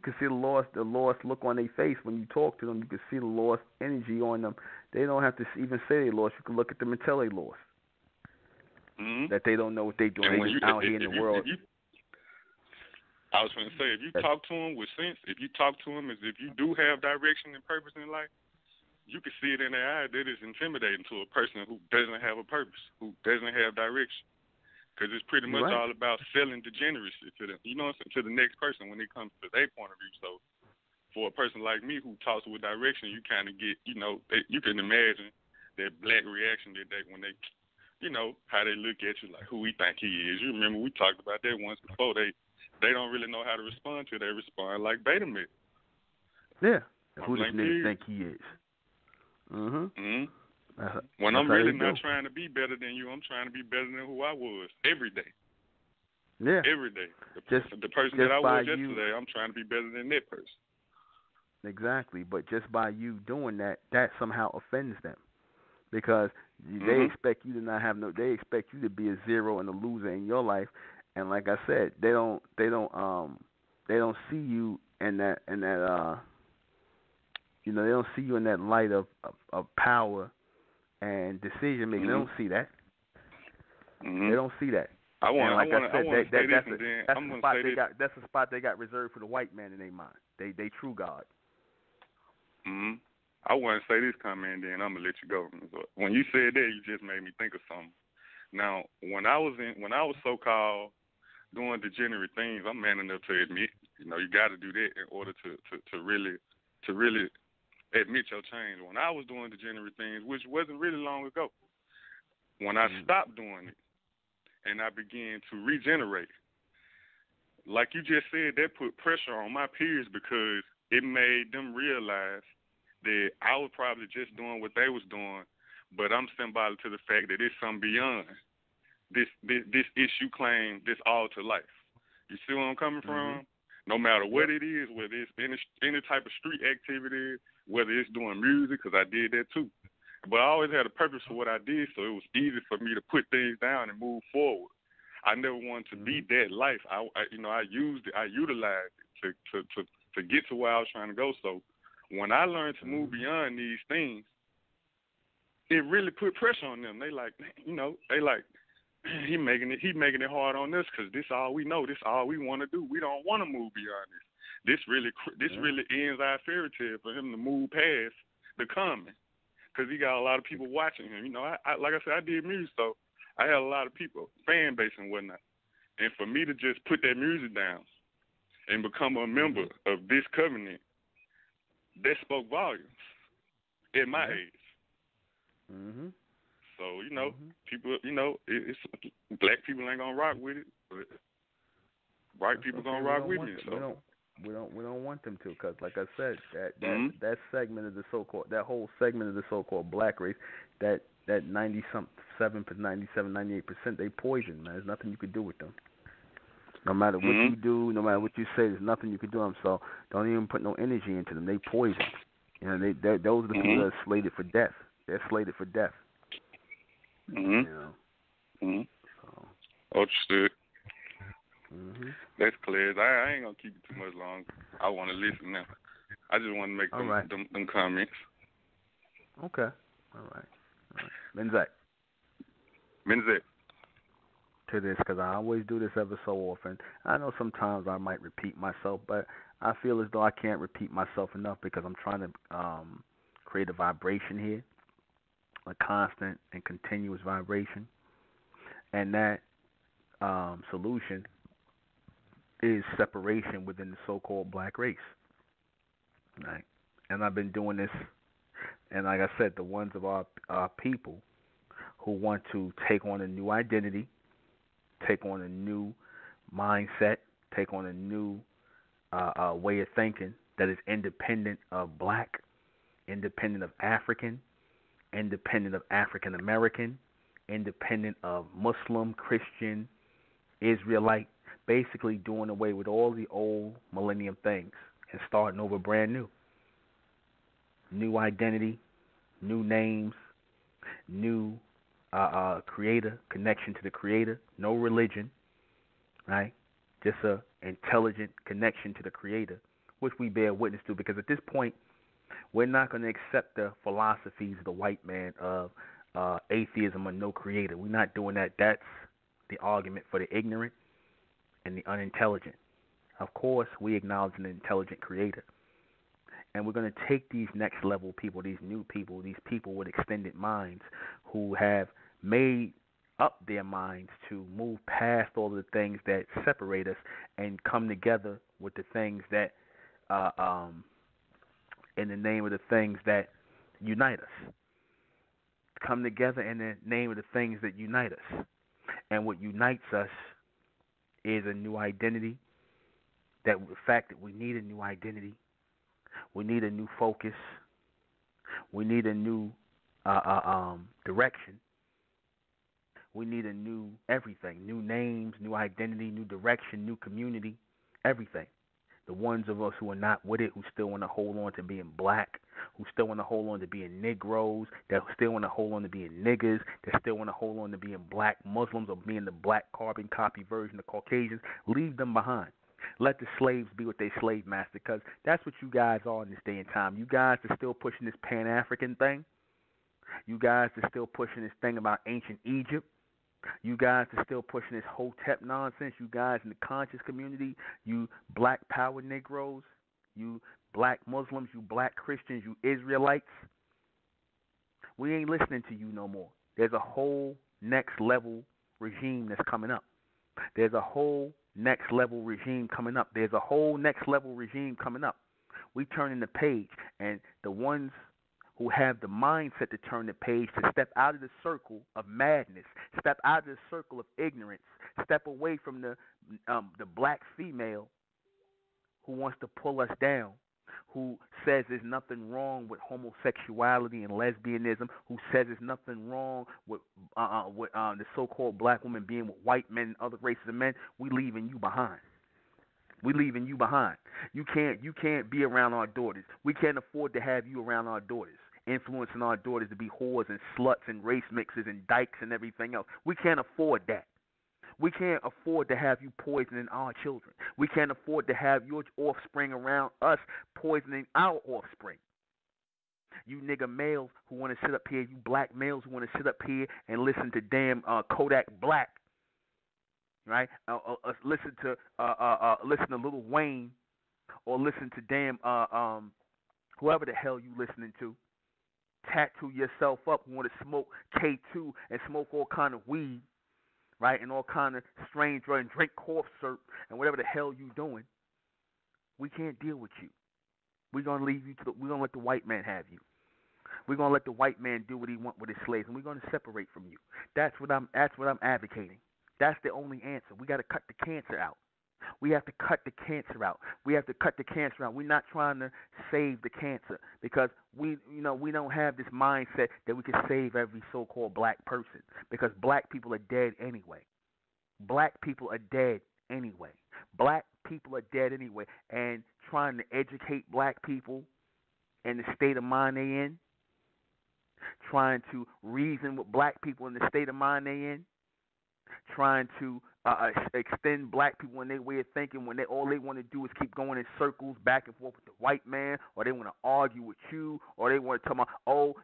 can see the lost look on their face when you talk to them. You can see the lost energy on them. They don't have to even say they lost. You can look at them and tell they lost. Mm-hmm. That they don't know what they doing. And They when just you, out here in the if world. you, I was going to say, if you talk to them with sense, if you talk to them as if you do have direction and purpose in life, you can see it in their eyes that it's intimidating to a person who doesn't have a purpose, who doesn't have direction. Because it's pretty You're much right. all about selling degeneracy to them, you know, to the next person when it comes to their point of view. So for a person like me who talks with direction, you kind of get, you know, you can imagine that black reaction that they, when they, you know, how they look at you like who we think he is. You remember we talked about that once before. They don't really know how to respond to it. They respond like beta male. Yeah. I'm Who this blank nigga period. think he is? Mhm. Mm-hmm. That's, When that's I'm how really they not do. trying to be better than you, I'm trying to be better than who I was every day. Yeah. Every day. Just The person that just I by was you. yesterday, I'm trying to be better than that person. Exactly. But just by you doing that, that somehow offends them because they Mm-hmm. expect you to not have no. They expect you to be a zero and a loser in your life. And like I said, they don't see you in that they don't see you in that light of power and decision making. They Mm-hmm. don't see that. They Mm-hmm. don't see that. I And want I like I want to I said, want to say this, that's and then that's I'm a gonna spot say they this. got. That's a spot they got reserved for the white man in their mind. They true God. Mm-hmm. I want to say this comment, and then I'm gonna let you go. When you said that, you just made me think of something. Now, when I was so called doing degenerate things, I'm man enough to admit, you know, you got to do that in order to really admit your change. When I was doing degenerate things, which wasn't really long ago, when I stopped doing it and I began to regenerate, like you just said, that put pressure on my peers because it made them realize that I was probably just doing what they was doing, but I'm symbolic to the fact that it's something beyond this issue claim, this alter life. You see where I'm coming Mm-hmm. from? No matter what Yep. it is, whether it's any type of street activity, whether it's doing music, because I did that too. But I always had a purpose for what I did, so it was easy for me to put things down and move forward. I never wanted to be that life. I used it, I utilized it to get to where I was trying to go. So when I learned to move beyond these things, it really put pressure on them. They like, he making it hard on us because this all we know, this all we want to do. We don't want to move beyond this. This really ends our fairy tale for him to move past the common because he got a lot of people watching him. You know, I like I said, I did music, so I had a lot of people, fan base and whatnot. And for me to just put that music down and become a member of this covenant, that spoke volumes at my age. Mm-hmm. So, people, it's black people ain't gonna rock with it, but white people Okay, gonna we rock don't with want me. them. So We don't want them to, because like I said, mm-hmm. that segment of the so-called, that whole segment of the so-called black race, that 98%, they poison, man. There's nothing you can do with them. No matter what you do, no matter what you say, there's nothing you can do them. So don't even put no energy into them. They poison. You know, those are the people that are slated for death. They're slated for death. Mm-hmm. You know. Mm-hmm. So. Understood. Mm-hmm. That's clear. I ain't gonna keep it too much longer. I want to listen now. I just want to make them comments. Okay. All right. Menzak. To this, because I always do this ever so often. I know sometimes I might repeat myself, but I feel as though I can't repeat myself enough because I'm trying to create a vibration here, a constant and continuous vibration, and that solution is separation within the so-called black race. Right? And I've been doing this, and like I said, the ones of our people who want to take on a new identity, take on a new mindset, take on a new way of thinking that is independent of black, independent of African, independent of African American, independent of Muslim, Christian, Israelite, basically doing away with all the old millennium things and starting over brand new. new identity, new names, new creator, connection to the creator, no religion, right? Just a intelligent connection to the creator, which we bear witness to because at this point we're not going to accept the philosophies of the white man of atheism or no creator. We're not doing that. That's the argument for the ignorant and the unintelligent. Of course, we acknowledge an intelligent creator. And we're going to take these next level people, these new people, these people with extended minds who have made up their minds to move past all the things that separate us and come together with the things that, in the name of the things that unite us. Come together in the name of the things that unite us. And what unites us is a new identity, that the fact that we need a new identity. We need a new focus. We need a new direction. We need a new everything, new names, new identity, new direction, new community, everything. The ones of us who are not with it, who still want to hold on to being black, who still want to hold on to being Negroes, that still want to hold on to being niggers, that still want to hold on to being black Muslims or being the black carbon copy version of Caucasians, leave them behind. Let the slaves be with their slave master, because that's what you guys are in this day and time. You guys are still pushing this Pan-African thing. You guys are still pushing this thing about ancient Egypt. You guys are still pushing this Hotep nonsense. You guys in the conscious community, you black power Negroes, you black Muslims, you black Christians, you Israelites. We ain't listening to you no more. There's a whole next level regime that's coming up. There's a whole next level regime coming up. There's a whole next level regime coming up. We turning the page, and the ones who have the mindset to turn the page, to step out of the circle of madness, step out of the circle of ignorance, step away from the black female who wants to pull us down, who says there's nothing wrong with homosexuality and lesbianism, who says there's nothing wrong with the so-called black woman being with white men and other races of men. We leaving you behind. We leaving you behind. You can't be around our daughters. We can't afford to have you around our daughters, influencing our daughters to be whores and sluts and race mixers and dykes and everything else. We can't afford that. We can't afford to have you poisoning our children. We can't afford to have your offspring around us poisoning our offspring. You nigga males who want to sit up here, you black males who want to sit up here and listen to damn Kodak Black, right? Listen to Lil Wayne, or listen to damn whoever the hell you listening to. Tattoo yourself up, who want to smoke K2 and smoke all kind of weed, right, and all kind of strange drugs, and drink cough syrup and whatever the hell you doing. We can't deal with you. We're gonna leave you to we're gonna let the white man have you. We're gonna let the white man do what he wants with his slaves, and we're gonna separate from you. That's what I'm advocating. That's the only answer. We got to cut the cancer out. We have to cut the cancer out. We have to cut the cancer out. We're not trying to save the cancer, because we don't have this mindset that we can save every so-called black person, because black people are dead anyway. Black people are dead anyway. Black people are dead anyway. And trying to educate black people in the state of mind they in, trying to reason with black people in the state of mind they in, trying to extend black people in their way of thinking, when all they want to do is keep going in circles back and forth with the white man, or they want to argue with you, or they want to talk about,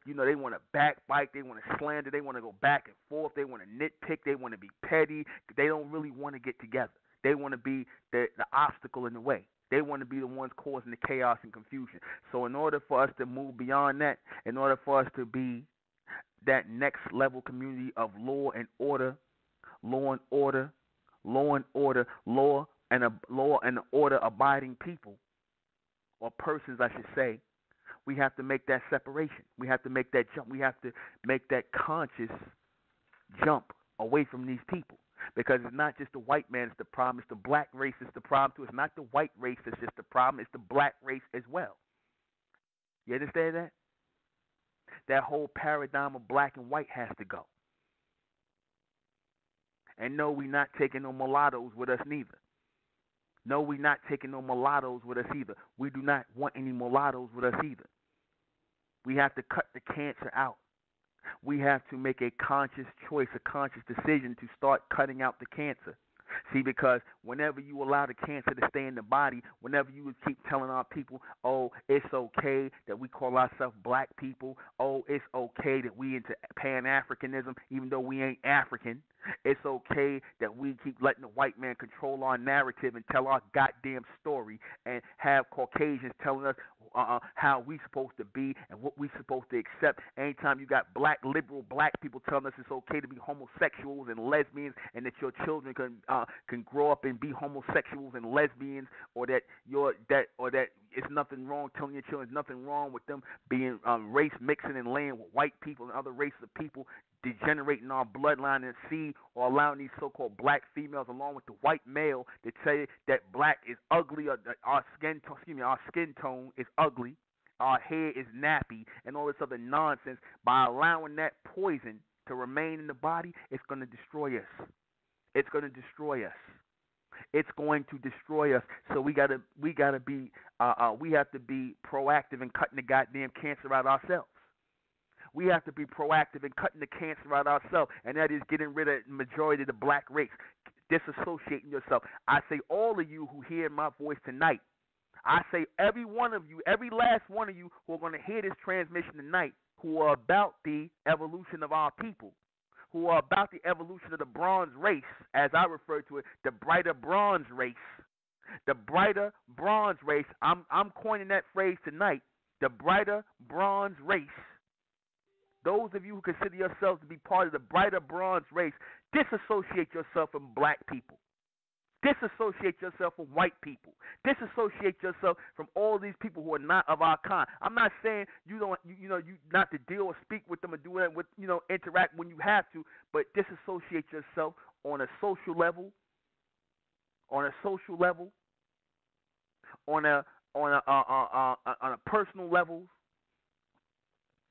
they want to backbite, they want to slander, they want to go back and forth, they want to nitpick, they want to be petty. They don't really want to get together. They want to be the obstacle in the way. They want to be the ones causing the chaos and confusion. So in order for us to move beyond that, in order for us to be that next level community of law and order, law and order, law and order, law and order abiding people, or persons, I should say, we have to make that separation. We have to make that jump. We have to make that conscious jump away from these people, because it's not just the white man that's the problem. It's the black race that's the problem too. It's not the white race that's just the problem. It's the black race as well. You understand that? That whole paradigm of black and white has to go. And no, we're not taking no mulattoes with us neither. No, we're not taking no mulattoes with us either. We do not want any mulattoes with us either. We have to cut the cancer out. We have to make a conscious choice, a conscious decision to start cutting out the cancer. See, because whenever you allow the cancer to stay in the body, whenever you would keep telling our people, oh, it's okay that we call ourselves black people, oh, it's okay that we into Pan-Africanism, even though we ain't African, it's okay that we keep letting the white man control our narrative and tell our goddamn story and have Caucasians telling us how we supposed to be and what we supposed to accept. Anytime you got black, liberal black people telling us it's okay to be homosexuals and lesbians and that your children can grow up and be homosexuals and lesbians, or that it's nothing wrong telling your children there's nothing wrong with them being race mixing and laying with white people and other races of people, degenerating our bloodline and seed, or allowing these so-called black females along with the white male to tell you that black is ugly, or our skin tone is ugly, our hair is nappy, and all this other nonsense. By allowing that poison to remain in the body, it's going to destroy us. It's going to destroy us. It's going to destroy us. So we have to be proactive in cutting the goddamn cancer out ourselves. We have to be proactive in cutting the cancer out ourselves, and that is getting rid of the majority of the black race, disassociating yourself. I say all of you who hear my voice tonight, I say every one of you, every last one of you who are going to hear this transmission tonight, who are about the evolution of our people, who are about the evolution of the bronze race, as I refer to it, the brighter bronze race. The brighter bronze race, I'm coining that phrase tonight, the brighter bronze race. Those of you who consider yourselves to be part of the brighter bronze race, disassociate yourself from black people. Disassociate yourself from white people. Disassociate yourself from all these people who are not of our kind. I'm not saying you not to deal or speak with them or do that with interact when you have to, but disassociate yourself on a social level, on a personal level.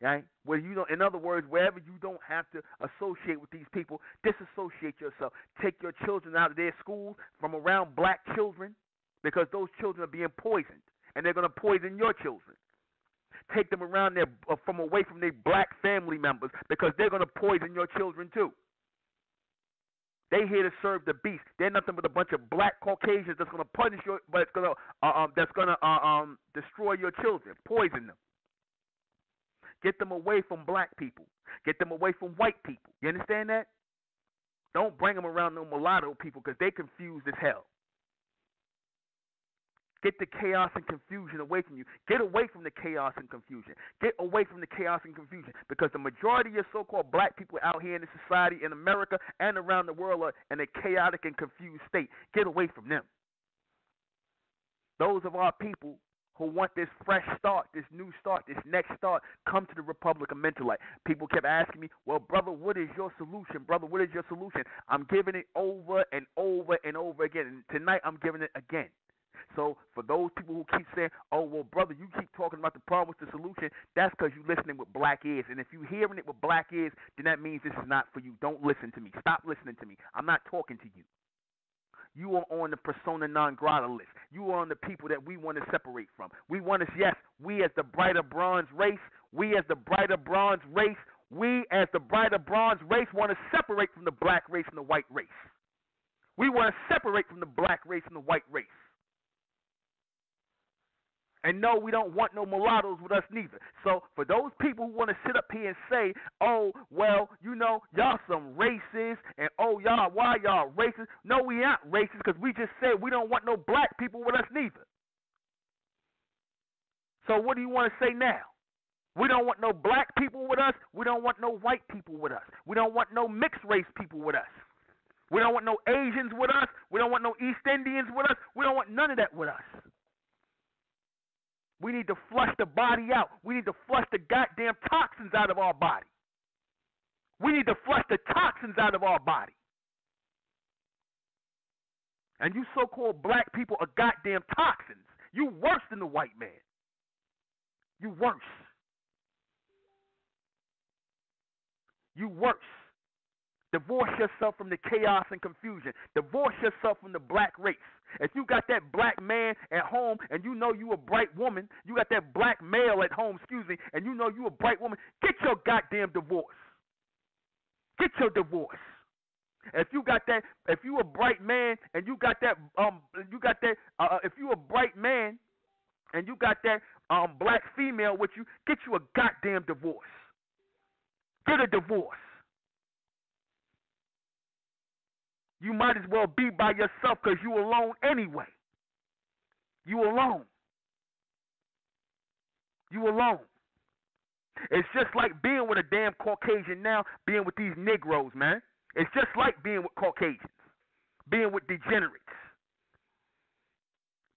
Right? Where in other words, wherever you don't have to associate with these people, disassociate yourself. Take your children out of their schools from around black children, because those children are being poisoned, and they're going to poison your children. Take them around from away from their black family members, because they're going to poison your children too. They here to serve the beast. They're nothing but a bunch of black Caucasians that's going to punish but it's going to destroy your children, poison them. Get them away from black people. Get them away from white people. You understand that? Don't bring them around no mulatto people, because they confused as hell. Get the chaos and confusion away from you. Get away from the chaos and confusion. Get away from the chaos and confusion, because the majority of your so-called black people out here in this society, in America and around the world, are in a chaotic and confused state. Get away from them. Those of our people who want this fresh start, this new start, this next start, come to the Republic of MENTELLECT. People kept asking me, well, brother, what is your solution? Brother, what is your solution? I'm giving it over and over and over again. And tonight I'm giving it again. So for those people who keep saying, oh, well, brother, you keep talking about the problem with the solution, that's because you're listening with black ears. And if you're hearing it with black ears, then that means this is not for you. Don't listen to me. Stop listening to me. I'm not talking to you. You are on the persona non grata list. You are on the people that we want to separate from. We as the brighter bronze race, we as the brighter bronze race want to separate from the black race and the white race. We want to separate from the black race and the white race. And no, we don't want no mulattoes with us neither. So for those people who want to sit up here and say, oh, well, y'all some racist, and oh, why y'all racist? No, we aren't racist, because we just said we don't want no black people with us neither. So what do you want to say now? We don't want no black people with us. We don't want no white people with us. We don't want no mixed race people with us. We don't want no Asians with us. We don't want no East Indians with us. We don't want none of that with us. We need to flush the body out. We need to flush the goddamn toxins out of our body. We need to flush the toxins out of our body. And you so-called black people are goddamn toxins. You worse than the white man. You worse. You worse. Divorce yourself from the chaos and confusion. Divorce yourself from the black race. If you got that black man at home and you know you a bright woman, you got that black male at home, excuse me, and you know you a bright woman, get your goddamn divorce. Get your divorce. If you got that, if you a bright man and you got that, if you a bright man and you got that black female with you, get you a goddamn divorce. Get a divorce. You might as well be by yourself because you alone anyway. You alone. You alone. It's just like being with a damn Caucasian now, being with these Negroes, man. It's just like being with Caucasians, being with degenerates,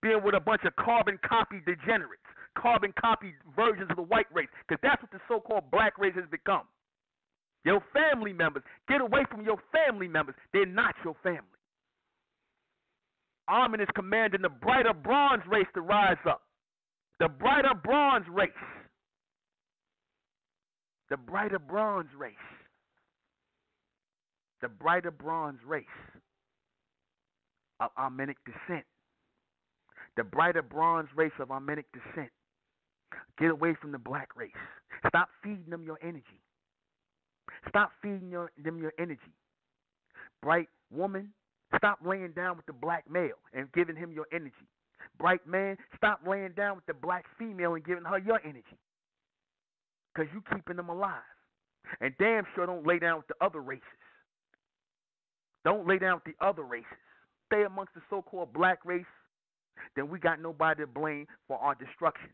being with a bunch of carbon copy degenerates, carbon copy versions of the white race, because that's what the so-called black race has become. Your family members. Get away from your family members. They're not your family. Armin is commanding the brighter bronze race to rise up. The brighter bronze race. The brighter bronze race. The brighter bronze race of Armenic descent. The brighter bronze race of Armenic descent. Get away from the black race. Stop feeding them your energy. Stop feeding them your energy. Bright woman, stop laying down with the black male and giving him your energy. Bright man, stop laying down with the black female and giving her your energy. Because you keeping them alive. And damn sure don't lay down with the other races. Don't lay down with the other races. Stay amongst the so-called black race, then we got nobody to blame for our destruction.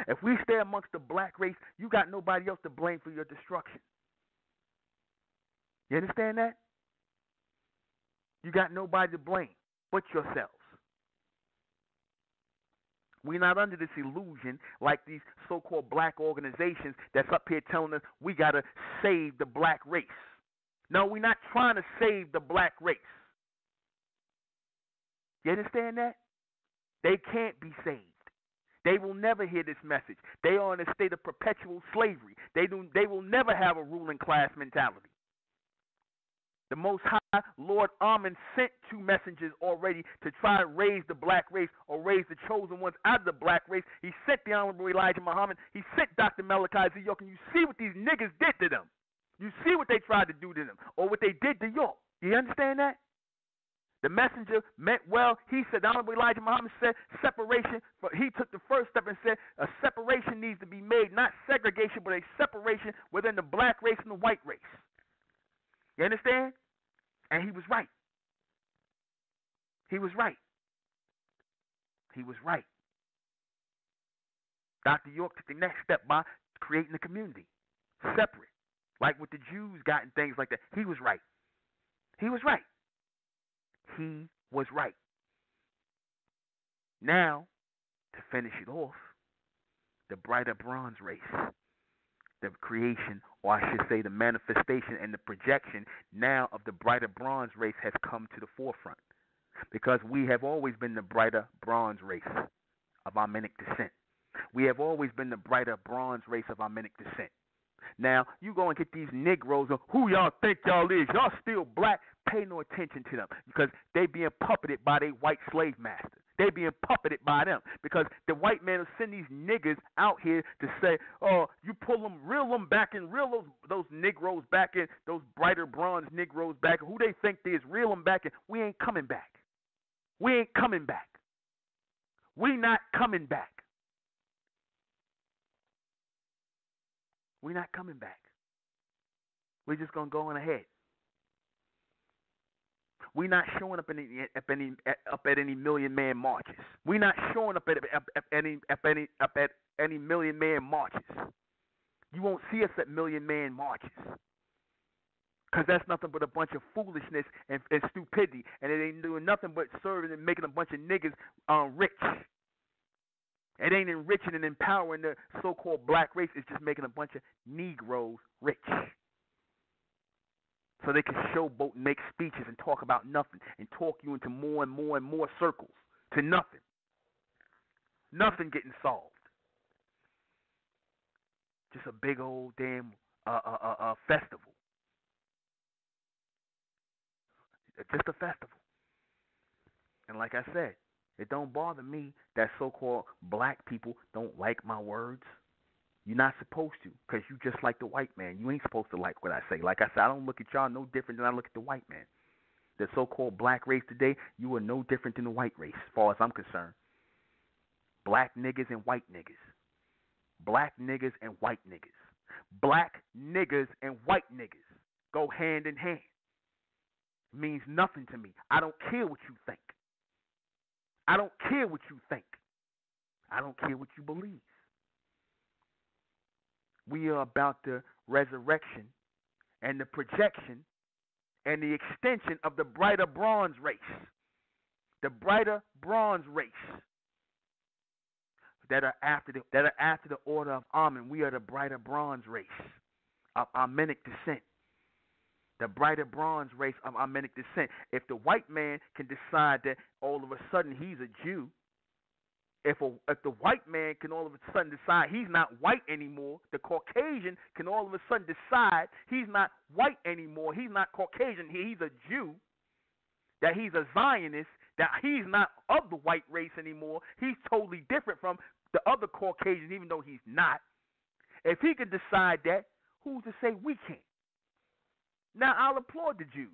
If we stay amongst the black race, you got nobody else to blame for your destruction. You understand that? You got nobody to blame but yourselves. We're not under this illusion like these so-called black organizations that's up here telling us we got to save the black race. No, we're not trying to save the black race. You understand that? They can't be saved. They will never hear this message. They are in a state of perpetual slavery. They will never have a ruling class mentality. The Most High, Lord Amen, sent two messengers already to try to raise the black race or raise the chosen ones out of the black race. He sent the Honorable Elijah Muhammad. He sent Dr. Malachi Z. York. And you see what these niggas did to them. You see what they tried to do to them or what they did to York. You understand that? The messenger meant well. He said, the Honorable Elijah Muhammad said separation. He took the first step and said a separation needs to be made, not segregation, but a separation within the black race and the white race. You understand? And he was right. He was right. He was right. Dr. York took the next step by creating a community, separate, like what the Jews got and things like that. He was right. He was right. He was right. Now, to finish it off, the brighter bronze race, the creation, or I should say the manifestation and the projection now of the brighter bronze race has come to the forefront. Because we have always been the brighter bronze race of Armenic descent. We have always been the brighter bronze race of Armenic descent. Now, you go and get these Negroes, who y'all think y'all is? Y'all still black? Pay no attention to them because they being puppeted by their white slave master. They being puppeted by them because the white man will send these niggas out here to say, oh, you pull them, reel them back in, reel those Negroes back in, those brighter bronze Negroes back in, who they think they is, reel them back in. We ain't coming back. We ain't coming back. We not coming back. We not coming back. We're just going to go on ahead. We're not showing up at any million man marches. We're not showing up at any million man marches. You won't see us at million man marches. Because that's nothing but a bunch of foolishness and stupidity. And it ain't doing nothing but serving and making a bunch of niggas rich. It ain't enriching and empowering the so-called black race. It's just making a bunch of Negroes rich. So they can showboat and make speeches and talk about nothing and talk you into more and more and more circles to nothing. Nothing getting solved. Just a big old damn festival. Like I said, it don't bother me that so-called black people don't like my words. You're not supposed to, because you just like the white man. You ain't supposed to like what I say. Like I said, I don't look at y'all no different than I look at the white man. The so-called black race today, you are no different than the white race, as far as I'm concerned. Black niggas and white niggas. Black niggas and white niggas. Black niggas and white niggas go hand in hand. Means nothing to me. I don't care what you think. I don't care what you think. I don't care what you believe. We are about the resurrection and the projection and the extension of the brighter bronze race. The brighter bronze race that are after the order of Amen. We are the brighter bronze race of Amenic descent. The brighter bronze race of Amenic descent. If the white man can decide that all of a sudden he's a Jew, if the white man can all of a sudden decide he's not white anymore, the Caucasian can all of a sudden decide he's not white anymore, he's not Caucasian, he's a Jew, that he's a Zionist, that he's not of the white race anymore, he's totally different from the other Caucasians, even though he's not. If he can decide that, who's to say we can't? Now, I'll applaud the Jews,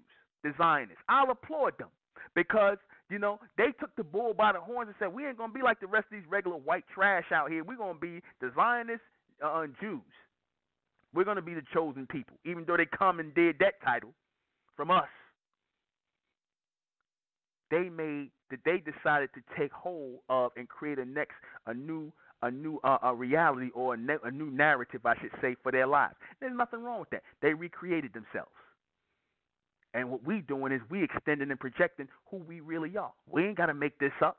the Zionists. I'll applaud them because, they took the bull by the horns and said, we ain't going to be like the rest of these regular white trash out here. We're going to be the Zionist Jews. We're going to be the chosen people, even though they come and did that title from us. They decided to take hold of and create a new reality, or a new narrative, I should say, for their lives. There's nothing wrong with that. They recreated themselves. And what we doing is we extending and projecting who we really are. We ain't got to make this up.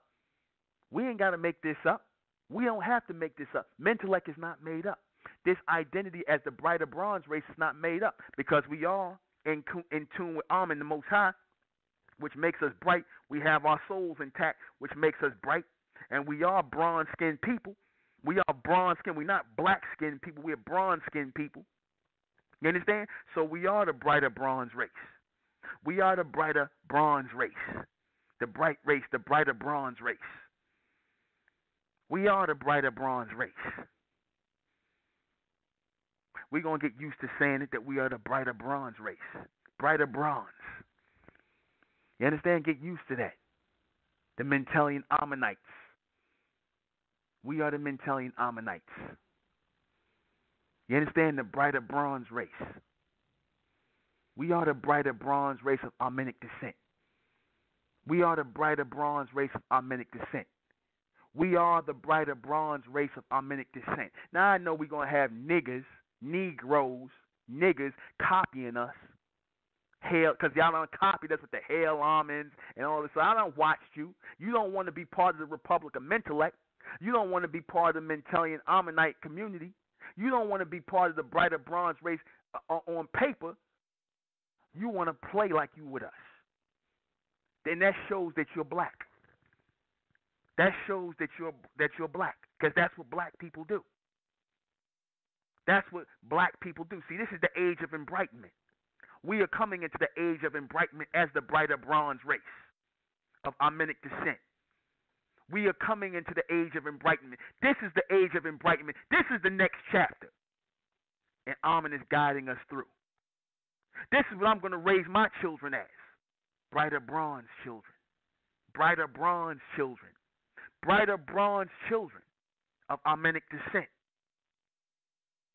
We don't have to make this up. Mentellect is not made up. This identity as the brighter bronze race is not made up, because we are in tune with Amen, the Most High, which makes us bright. We have our souls intact, which makes us bright. And we are bronze-skinned people. We are bronze-skinned. We're not black-skinned people. We're bronze-skinned people. You understand? So we are the brighter bronze race. We are the brighter bronze race. The bright race, the brighter bronze race. We are the brighter bronze race. We're going to get used to saying it, that we are the brighter bronze race. Brighter bronze. You understand? Get used to that. The Mentellian Ammonites. We are the Mentellian Ammonites. You understand? The brighter bronze race. We are the brighter bronze race of Armenic descent. We are the brighter bronze race of Armenic descent. We are the brighter bronze race of Armenic descent. Now, I know we're going to have niggas, Negroes, niggas copying us. Hell, because y'all don't copy us with the hell almonds and all this. So I don't watch you. You don't want to be part of the Republic of Mentellect. You don't want to be part of the Mentellian Ammonite community. You don't want to be part of the brighter bronze race on paper. You want to play like you with us. Then that shows that you're black. That shows that you're black, because that's what black people do. That's what black people do. See, this is the age of embrightment. We are coming into the age of embrightment as the brighter bronze race of Armenic descent. We are coming into the age of embrightment. This is the age of embrightment. This is the next chapter. And Amen is guiding us through. This is what I'm going to raise my children as. Brighter bronze children. Brighter bronze children. Brighter bronze children of Armenic descent.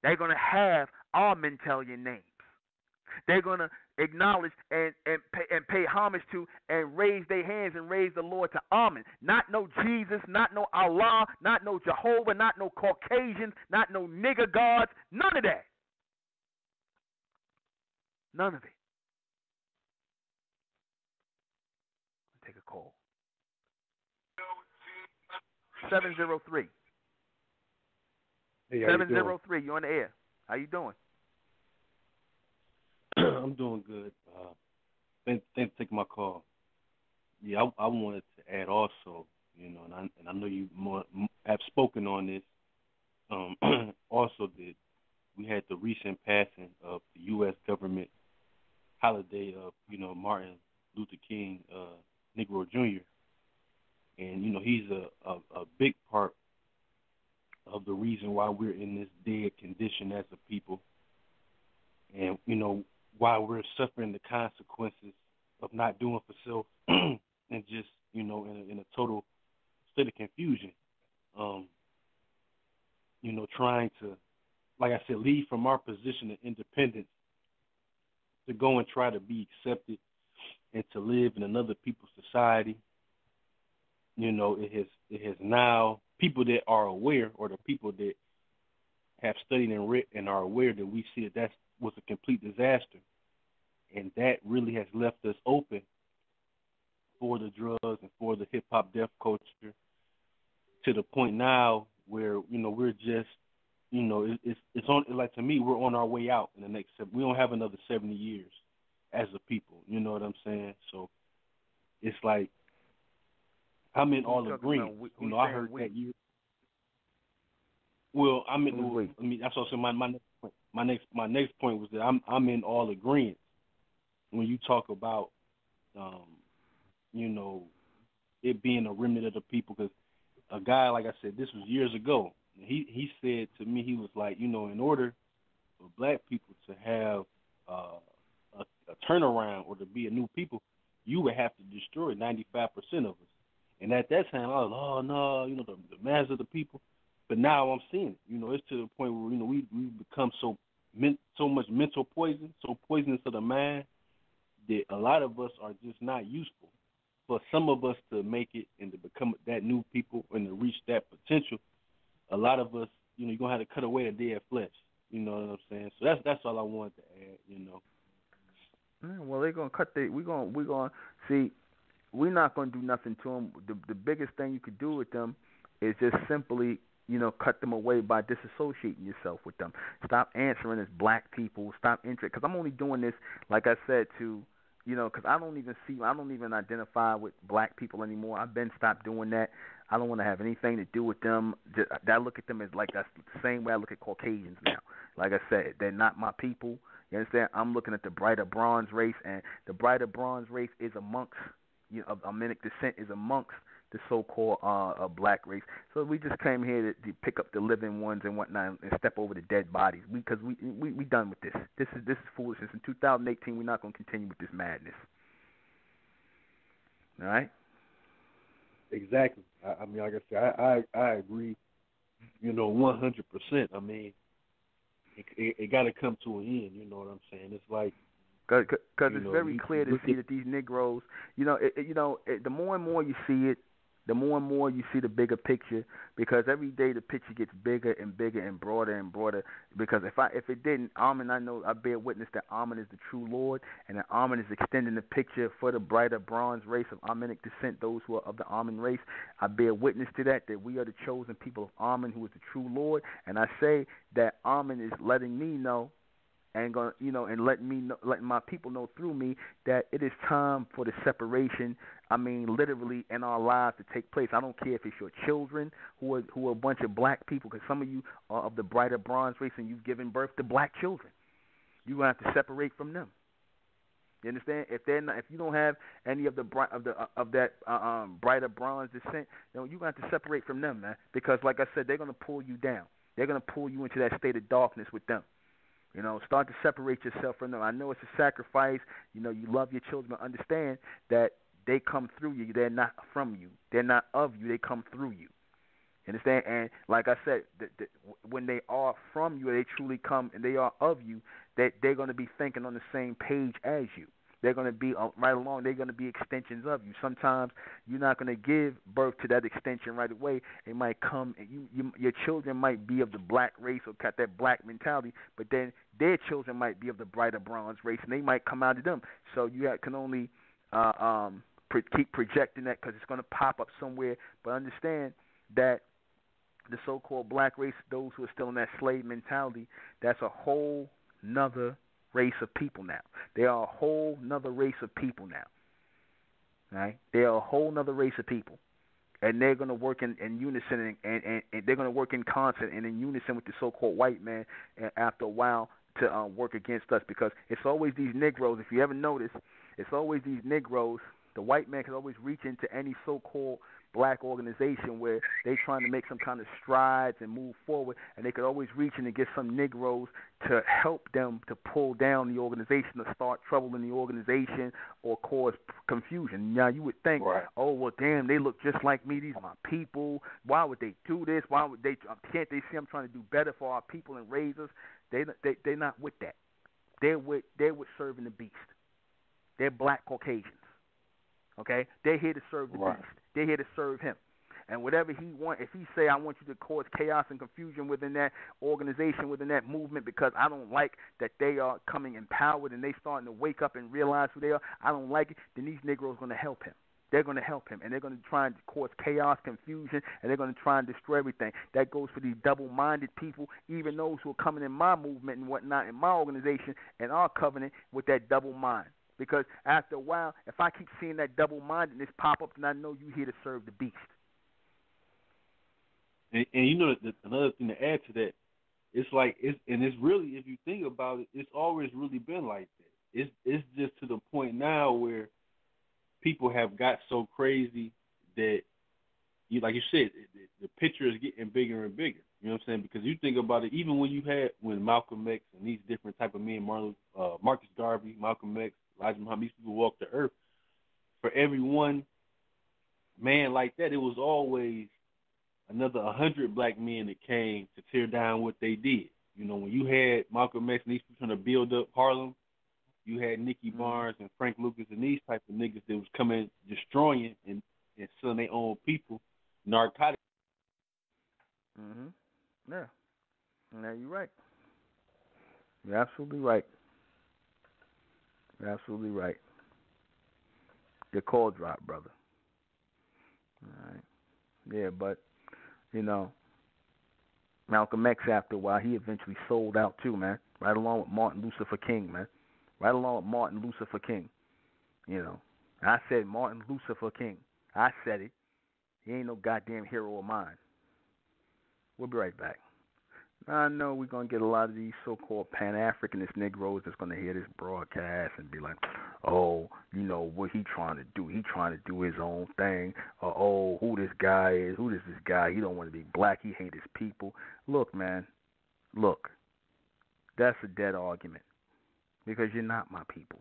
They're going to have our Mentellian names. They're going to acknowledge and pay homage to and raise their hands and raise the Lord to Amen. Not no Jesus, not no Allah, not no Jehovah, not no Caucasians, not no nigger gods, none of that. None of it. Take a call. 703. Hey, 703, you're on the air. How you doing? I'm doing good. Thanks for taking my call. Yeah, I wanted to add also, and I know you have spoken on this. Also, that we had the recent passing of the U.S. government holiday of, Martin Luther King, Negro Jr. and he's a big part of the reason why we're in this dead condition as a people, and why we're suffering the consequences of not doing for self, and just in a total state of confusion. Um, Trying to, like I said, leave from our position of independence to go and try to be accepted and to live in another people's society. It has now people that are aware, or the people that have studied and read and are aware, that we see that was a complete disaster, and that really has left us open for the drugs and for the hip hop death culture, to the point now where we're just it's on, like, to me, we're on our way out in the next we don't have another 70 years as a people. You know what I'm saying? So it's like I'm in all agreement. I heard that year. Well, I mean, that's also my next point. My next point was that I'm in all agreement when you talk about it being a remnant of the people, because a guy, like I said, this was years ago. He said to me, he was like, in order for black people to have a turnaround, or to be a new people, you would have to destroy 95% of us. And at that time, I was, oh no, the mass of the people. But now I'm seeing it. It's to the point where we become so much mental poison, so poisonous to the mind, that a lot of us are just not useful. For some of us to make it and to become that new people and to reach that potential, a lot of us, you're gonna have to cut away the dead flesh. You know what I'm saying? So that's all I wanted to add. Yeah, well, they're gonna cut the. We're gonna see. We're not gonna do nothing to them. The biggest thing you could do with them is just simply, cut them away by disassociating yourself with them. Stop answering as black people. Stop entering. Because I'm only doing this, like I said, to, because I don't even identify with black people anymore. I've been stopped doing that. I don't want to have anything to do with them. I look at them as like, that's the same way I look at Caucasians now. Like I said, they're not my people. You understand? I'm looking at the brighter bronze race, and the brighter bronze race is amongst, Amenic descent is amongst the so-called black race. So we just came here to pick up the living ones and whatnot, and step over the dead bodies. Because we done with this. This is foolishness. In 2018, we're not going to continue with this madness. All right. Exactly. I mean, like I said, I agree. 100%. I mean, it got to come to an end. You know what I'm saying? It's like, because it's very clear to see that these Negroes, the more and more you see it, the more and more you see the bigger picture. Because every day the picture gets bigger and bigger and broader and broader. Because if it didn't, Amen, I bear witness that Amen is the true Lord, and that Amen is extending the picture for the brighter bronze race of Amenic descent, those who are of the Amen race. I bear witness to that we are the chosen people of Amen, who is the true Lord. And I say that Amen is letting me know, and and letting my people know through me, that it is time for the separation. I mean, literally, in our lives to take place. I don't care if it's your children who are a bunch of black people, because some of you are of the brighter bronze race and you've given birth to black children. You're gonna have to separate from them. You understand? If you don't have any of that brighter bronze descent, then you're gonna have to separate from them, man. Because, like I said, they're gonna pull you down. They're gonna pull you into that state of darkness with them. Start to separate yourself from them. I know it's a sacrifice. You love your children, but understand that they come through you. They're not from you. They're not of you. They come through you. Understand? And like I said, when they are from you, they truly come and they are of you, that they're going to be thinking on the same page as you. They're going to be right along. They're going to be extensions of you. Sometimes you're not going to give birth to that extension right away. It might come, and your children might be of the black race or got that black mentality, but then their children might be of the brighter bronze race, and they might come out of them. So you can only keep projecting that, because it's going to pop up somewhere. But understand that the so-called black race, those who are still in that slave mentality, that's a whole nother race of people now. They are a whole nother race of people now. Right? They are a whole nother race of people. And they're going to work in unison, and they're going to work in concert and in unison with the so-called white man after a while to work against us, because it's always these Negroes. If you ever notice, it's always these Negroes. The white man can always reach into any so-called black organization where they trying to make some kind of strides and move forward, and they could always reach in and get some Negroes to help them to pull down the organization or start trouble in the organization or cause confusion. Now you would think, Right. oh well, damn, they look just like me. These are my people. Why would they do this? Why would they? Can't they see I'm trying to do better for our people and raise us? They're not with that. They're with serving the beast. They're black Caucasians. Okay, they're here to serve the Right. beast. They're here to serve him. And whatever he want, if he say I want you to cause chaos and confusion within that organization, within that movement, because I don't like that they are coming empowered and they starting to wake up and realize who they are, I don't like it. Then these Negroes going to help him. They're going to help him, and they're going to try and cause chaos, confusion, and they're going to try and destroy everything. That goes for these double-minded people, even those who are coming in my movement and whatnot, in my organization and our covenant with that double mind. Because after a while, if I keep seeing that double-mindedness pop up, then I know you're here to serve the beast. And you know, another thing to add to that, it's like it's really, if you think about it, it's always really been like that. It's just to the point now where people have got so crazy that you, like you said, the picture is getting bigger and bigger. You know what I'm saying? Because you think about it, even when Malcolm X and these different type of men, Marcus Garvey, Malcolm X, Elijah Muhammad, these people walked the earth. For every one man like that, it was always another 100 black men that came to tear down what they did. You know, when you had Malcolm X and these people trying to build up Harlem, you had Nicky Barnes and Frank Lucas and these type of niggas that was coming, destroying and selling their own people narcotics. Yeah. Now you're right. You're absolutely right. You're absolutely right. Your call drop, brother. All right. Yeah, but, you know, Malcolm X, after a while, he eventually sold out too, man. Right along with Martin Lucifer King, man. Right along with Martin Lucifer King. You know, I said Martin Lucifer King. I said it. He ain't no goddamn hero of mine. We'll be right back. I know we're going to get a lot of these so-called Pan-Africanist Negroes that's going to hear this broadcast and be like, oh, you know, what he trying to do? He trying to do his own thing. Or, oh, who this guy is? Who is this guy? He don't want to be black. He hate his people. Look, man, look, that's a dead argument because you're not my people.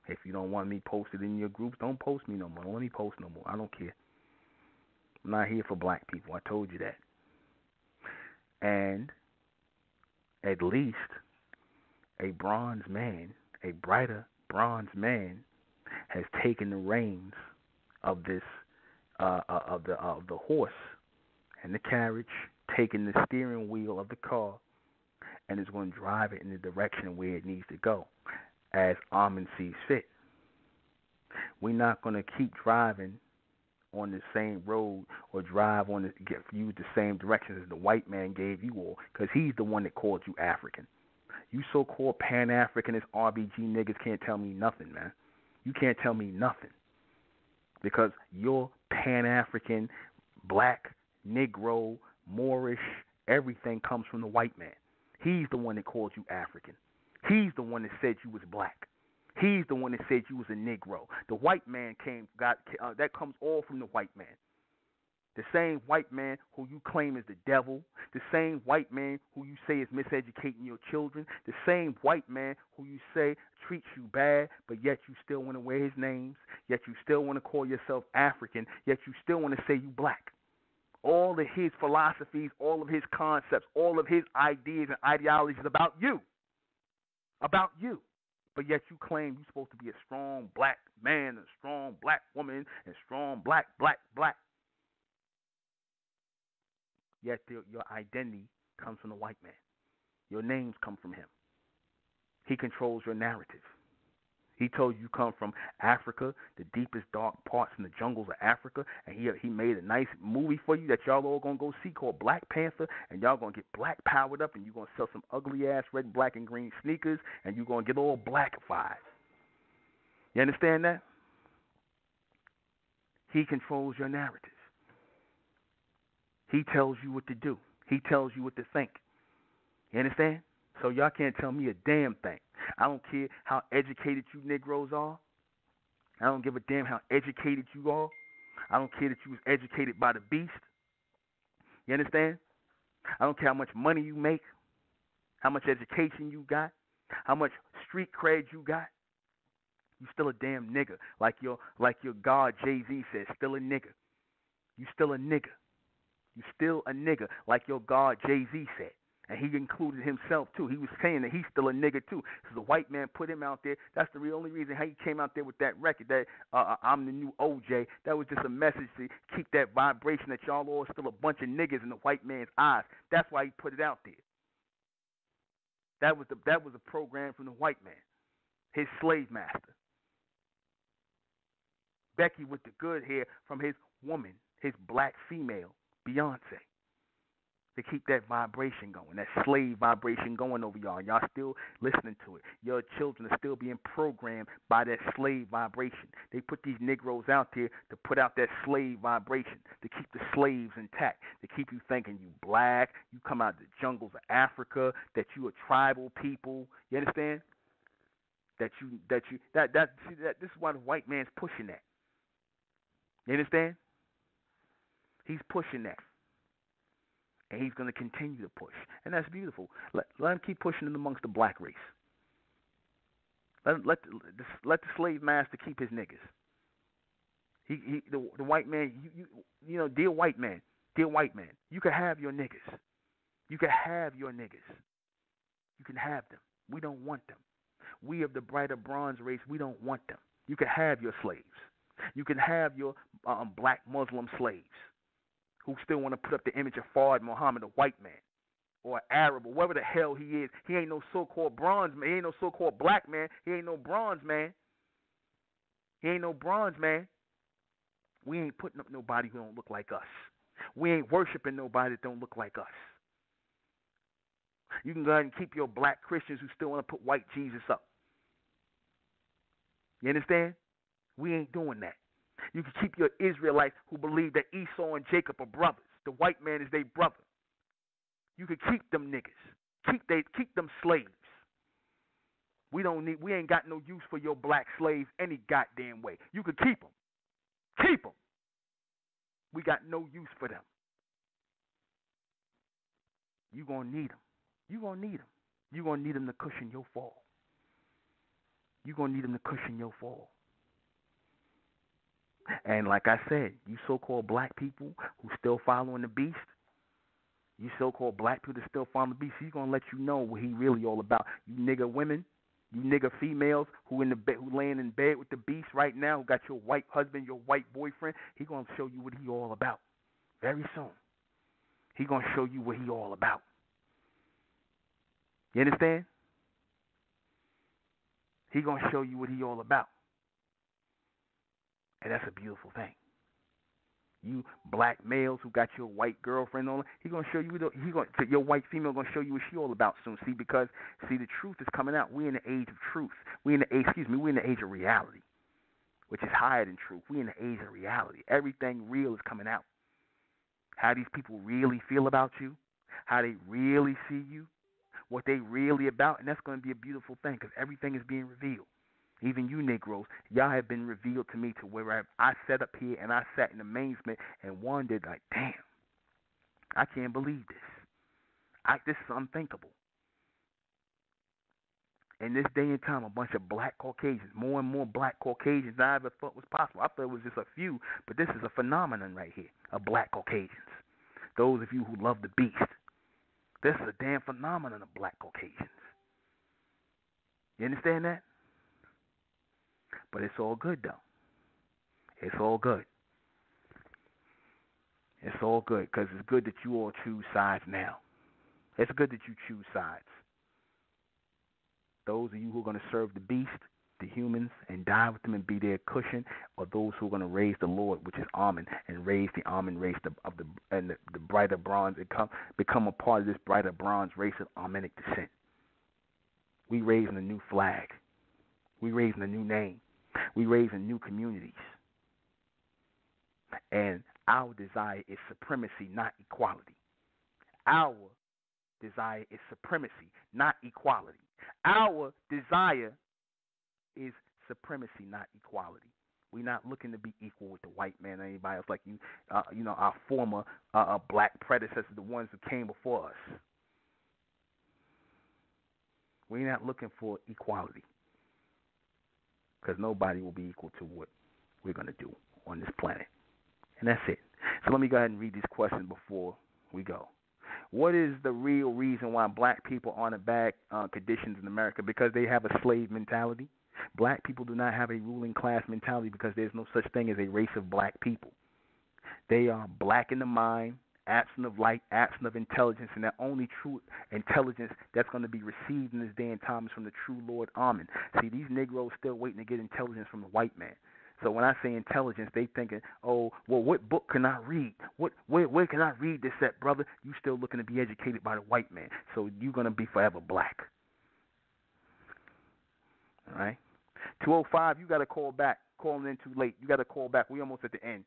If you don't want me posted in your groups, don't post me no more. Don't let me post no more. I don't care. I'm not here for black people. I told you that. And at least a bronze man, a brighter bronze man, has taken the reins of this of the horse and the carriage, taking the steering wheel of the car, and is going to drive it in the direction where it needs to go, as Amen sees fit. We're not going to keep driving on the same road or use the same directions as the white man gave you all, because he's the one that called you African. You so-called Pan-Africanist RBG niggas can't tell me nothing, man. You can't tell me nothing, because your Pan-African, black, Negro, Moorish, everything comes from the white man. He's the one that called you African. He's the one that said you was black. He's the one that said you was a Negro. The white man that comes all from the white man. The same white man who you claim is the devil, the same white man who you say is miseducating your children, the same white man who you say treats you bad, but yet you still want to wear his names, yet you still want to call yourself African, yet you still want to say you black. All of his philosophies, all of his concepts, all of his ideas and ideologies about you. About you. But yet you claim you're supposed to be a strong black man, a strong black woman, and strong black. Yet your identity comes from the white man. Your names come from him. He controls your narrative. He told you come from Africa, the deepest dark parts in the jungles of Africa, and he made a nice movie for you that y'all all gonna go see called Black Panther, and y'all gonna get black powered up, and you're gonna sell some ugly ass red, black, and green sneakers, and you're gonna get all blackified. You understand that? He controls your narrative. He tells you what to do. He tells you what to think. You understand? So y'all can't tell me a damn thing. I don't care how educated you Negroes are. I don't give a damn how educated you are. I don't care that you was educated by the beast. You understand? I don't care how much money you make, how much education you got, how much street cred you got. You still a damn nigga. Like your God Jay-Z says, still a nigga. You still a nigga. You still a nigga, like your God Jay-Z said. And he included himself too. He was saying that he's still a nigga too. So the white man put him out there. That's the only reason how he came out there with that record. That I'm the new OJ. That was just a message to keep that vibration that y'all all still a bunch of niggas in the white man's eyes. That's why he put it out there. That was a program from the white man, his slave master. Becky with the good hair from his woman, his black female, Beyonce. To keep that vibration going, that slave vibration going over y'all. Y'all still listening to it. Your children are still being programmed by that slave vibration. They put these Negroes out there to put out that slave vibration, to keep the slaves intact, to keep you thinking you black, you come out of the jungles of Africa, that you a tribal people. You understand? That this is why the white man's pushing that. You understand? He's pushing that. And he's going to continue to push. And that's beautiful. Let him keep pushing it amongst the black race. Let the slave master keep his niggas. The white man, you know, dear white man, you can have your niggas. You can have your niggas. You can have them. We don't want them. We of the brighter bronze race, we don't want them. You can have your slaves. You can have your black Muslim slaves, who still want to put up the image of Fard Muhammad, a white man, or Arab, or whatever the hell he is. He ain't no so-called bronze man. He ain't no so-called black man. He ain't no bronze man. He ain't no bronze man. We ain't putting up nobody who don't look like us. We ain't worshiping nobody that don't look like us. You can go ahead and keep your black Christians who still want to put white Jesus up. You understand? We ain't doing that. You can keep your Israelites who believe that Esau and Jacob are brothers. The white man is their brother. You can keep them niggas. Keep them slaves. We ain't got no use for your black slaves any goddamn way. You can keep them. Keep them. We got no use for them. You gonna need them. You gonna need them. You gonna need them to cushion your fall. You gonna need them to cushion your fall. And like I said, you so-called black people who still following the beast, you so-called black people that still following the beast, he's gonna let you know what he really all about. You nigger women, you nigger females who laying in bed with the beast right now, who got your white husband, your white boyfriend, he gonna show you what he all about. Very soon. He gonna show you what he all about. You understand? He gonna show you what he all about. And that's a beautiful thing. You black males who got your white girlfriend on, he gonna show you your white female gonna show you what she all about soon. Because the truth is coming out. We in the age of truth. We in the age of reality, which is higher than truth. We in the age of reality. Everything real is coming out. How these people really feel about you, how they really see you, what they really about, and that's gonna be a beautiful thing because everything is being revealed. Even you Negroes, y'all have been revealed to me to where I sat up here and I sat in amazement and wondered, like, damn, I can't believe this. This is unthinkable. In this day and time, a bunch of black Caucasians, more and more black Caucasians than I ever thought was possible. I thought it was just a few, but this is a phenomenon right here of black Caucasians. Those of you who love the beast, this is a damn phenomenon of black Caucasians. You understand that? But it's all good, though. It's all good. It's all good because it's good that you all choose sides now. It's good that you choose sides. Those of you who are going to serve the beast, the humans, and die with them and be their cushion, or those who are going to raise the Lord, which is Amen, and raise the Amen race of the brighter bronze, and become a part of this brighter bronze race of Amenic descent. We raising a new flag. We raising a new name. We raising new communities. And our desire is supremacy, not equality. Our desire is supremacy, not equality. Our desire is supremacy, not equality. We're not looking to be equal with the white man or anybody else like our former black predecessors, the ones who came before us. We're not looking for equality because nobody will be equal to what we're going to do on this planet. And that's it. So let me go ahead and read these questions before we go. What is the real reason why black people are in bad conditions in America? Because they have a slave mentality. Black people do not have a ruling class mentality because there's no such thing as a race of black people. They are black in the mind, absent of light, absent of intelligence, and the only true intelligence that's going to be received in this day and time is from the true Lord Amen. See, these Negroes still waiting to get intelligence from the white man. So when I say intelligence, they thinking, oh, well, what book can I read? Where can I read this at, brother? You still looking to be educated by the white man, so you're going to be forever black. All right? 205, you got to call back. Calling in too late. You got to call back. We almost at the end.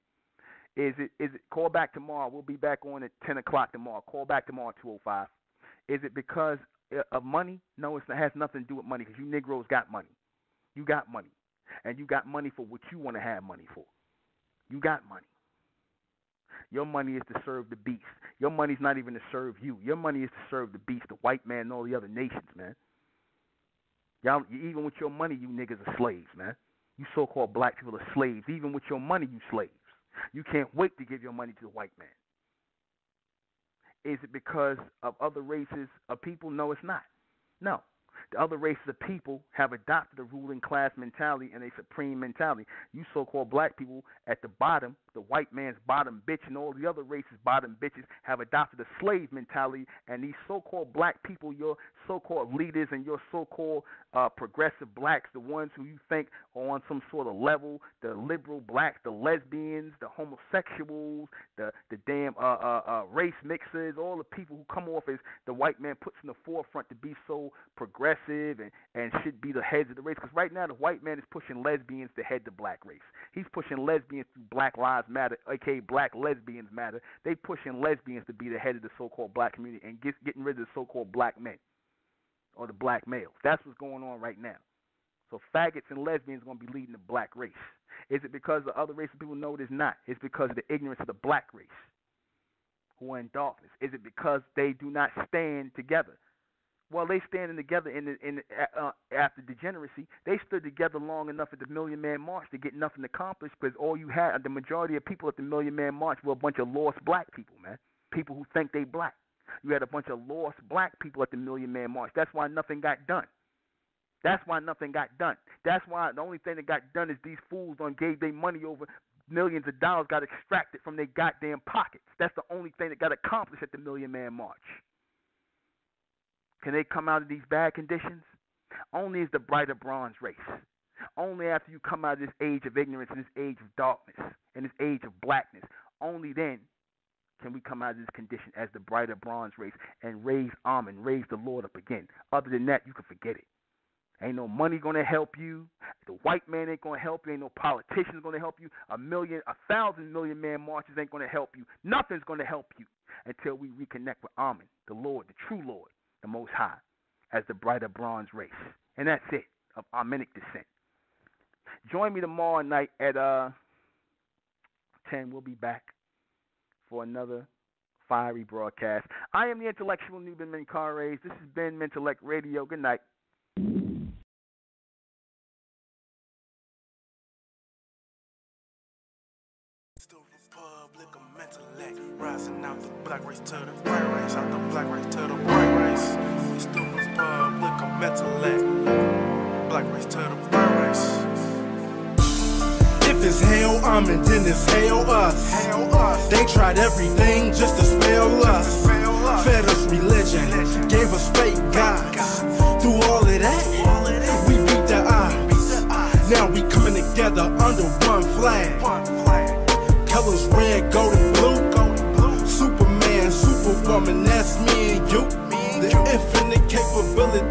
Is it call back tomorrow? We'll be back on at 10 o'clock tomorrow. Call back tomorrow at 205. Is it because of money? No, it has nothing to do with money because you Negroes got money. You got money. And you got money for what you want to have money for. You got money. Your money is to serve the beast. Your money's not even to serve you. Your money is to serve the beast, the white man, and all the other nations, man. Y'all, even with your money, you niggas are slaves, man. You so-called black people are slaves. Even with your money, you slaves. You can't wait to give your money to the white man. Is it because of other races of people? No, it's not. No. The other races of people have adopted a ruling class mentality and a supreme mentality. You so-called black people at the bottom, the white man's bottom bitch, and all the other races' bottom bitches have adopted a slave mentality, and these so-called black people, your so-called leaders and your so-called progressive blacks, the ones who you think are on some sort of level, the liberal blacks, the lesbians, the homosexuals, the damn race mixers, all the people who come off as the white man puts in the forefront to be so progressive and should be the heads of the race. Because right now the white man is pushing lesbians to head the black race. He's pushing lesbians through Black Lives Matter, aka Black Lesbians Matter. They pushing lesbians to be the head of the so-called black community and getting rid of the so-called black men or the black males. That's what's going on right now. So faggots and lesbians are going to be leading the black race. Is it because the other race of people? No, it is not. It's because of the ignorance of the black race who are in darkness. Is it because they do not stand together? Well, they standing together after degeneracy. They stood together long enough at the Million Man March to get nothing accomplished because all you had, the majority of people at the Million Man March were a bunch of lost black people, man. People who think they black. You had a bunch of lost black people at the Million Man March. That's why nothing got done. That's why nothing got done. That's why the only thing that got done is these fools gave their money over millions of dollars got extracted from their goddamn pockets. That's the only thing that got accomplished at the Million Man March. Can they come out of these bad conditions? Only as the brighter bronze race. Only after you come out of this age of ignorance and this age of darkness and this age of blackness, only then can we come out of this condition as the brighter bronze race and raise Amen, raise the Lord up again. Other than that, you can forget it. Ain't no money going to help you. The white man ain't going to help you. Ain't no politicians going to help you. 1,000 million man marches ain't going to help you. Nothing's going to help you until we reconnect with Amen, the Lord, the true Lord, the Most High, as the brighter bronze race. And that's it, of Armenic descent. Join me tomorrow night at 10. We'll be back for another fiery broadcast. I am the intellectual Nuben Menkares. This has been MENTELLECT Radio. Good night. Republic of MENTELLECT, rising out the black race to the white race, out the black race to the white race. It's the Republic of MENTELLECT, black race to the white race. If it's hell, then it's hell us. They tried everything just to spell us. Fed us religion, gave us fake gods. Through all of that, we beat the odds. Now we coming together under one flag. Colors red, gold, and blue. Superman, Superwoman, that's me and you. The infinite capability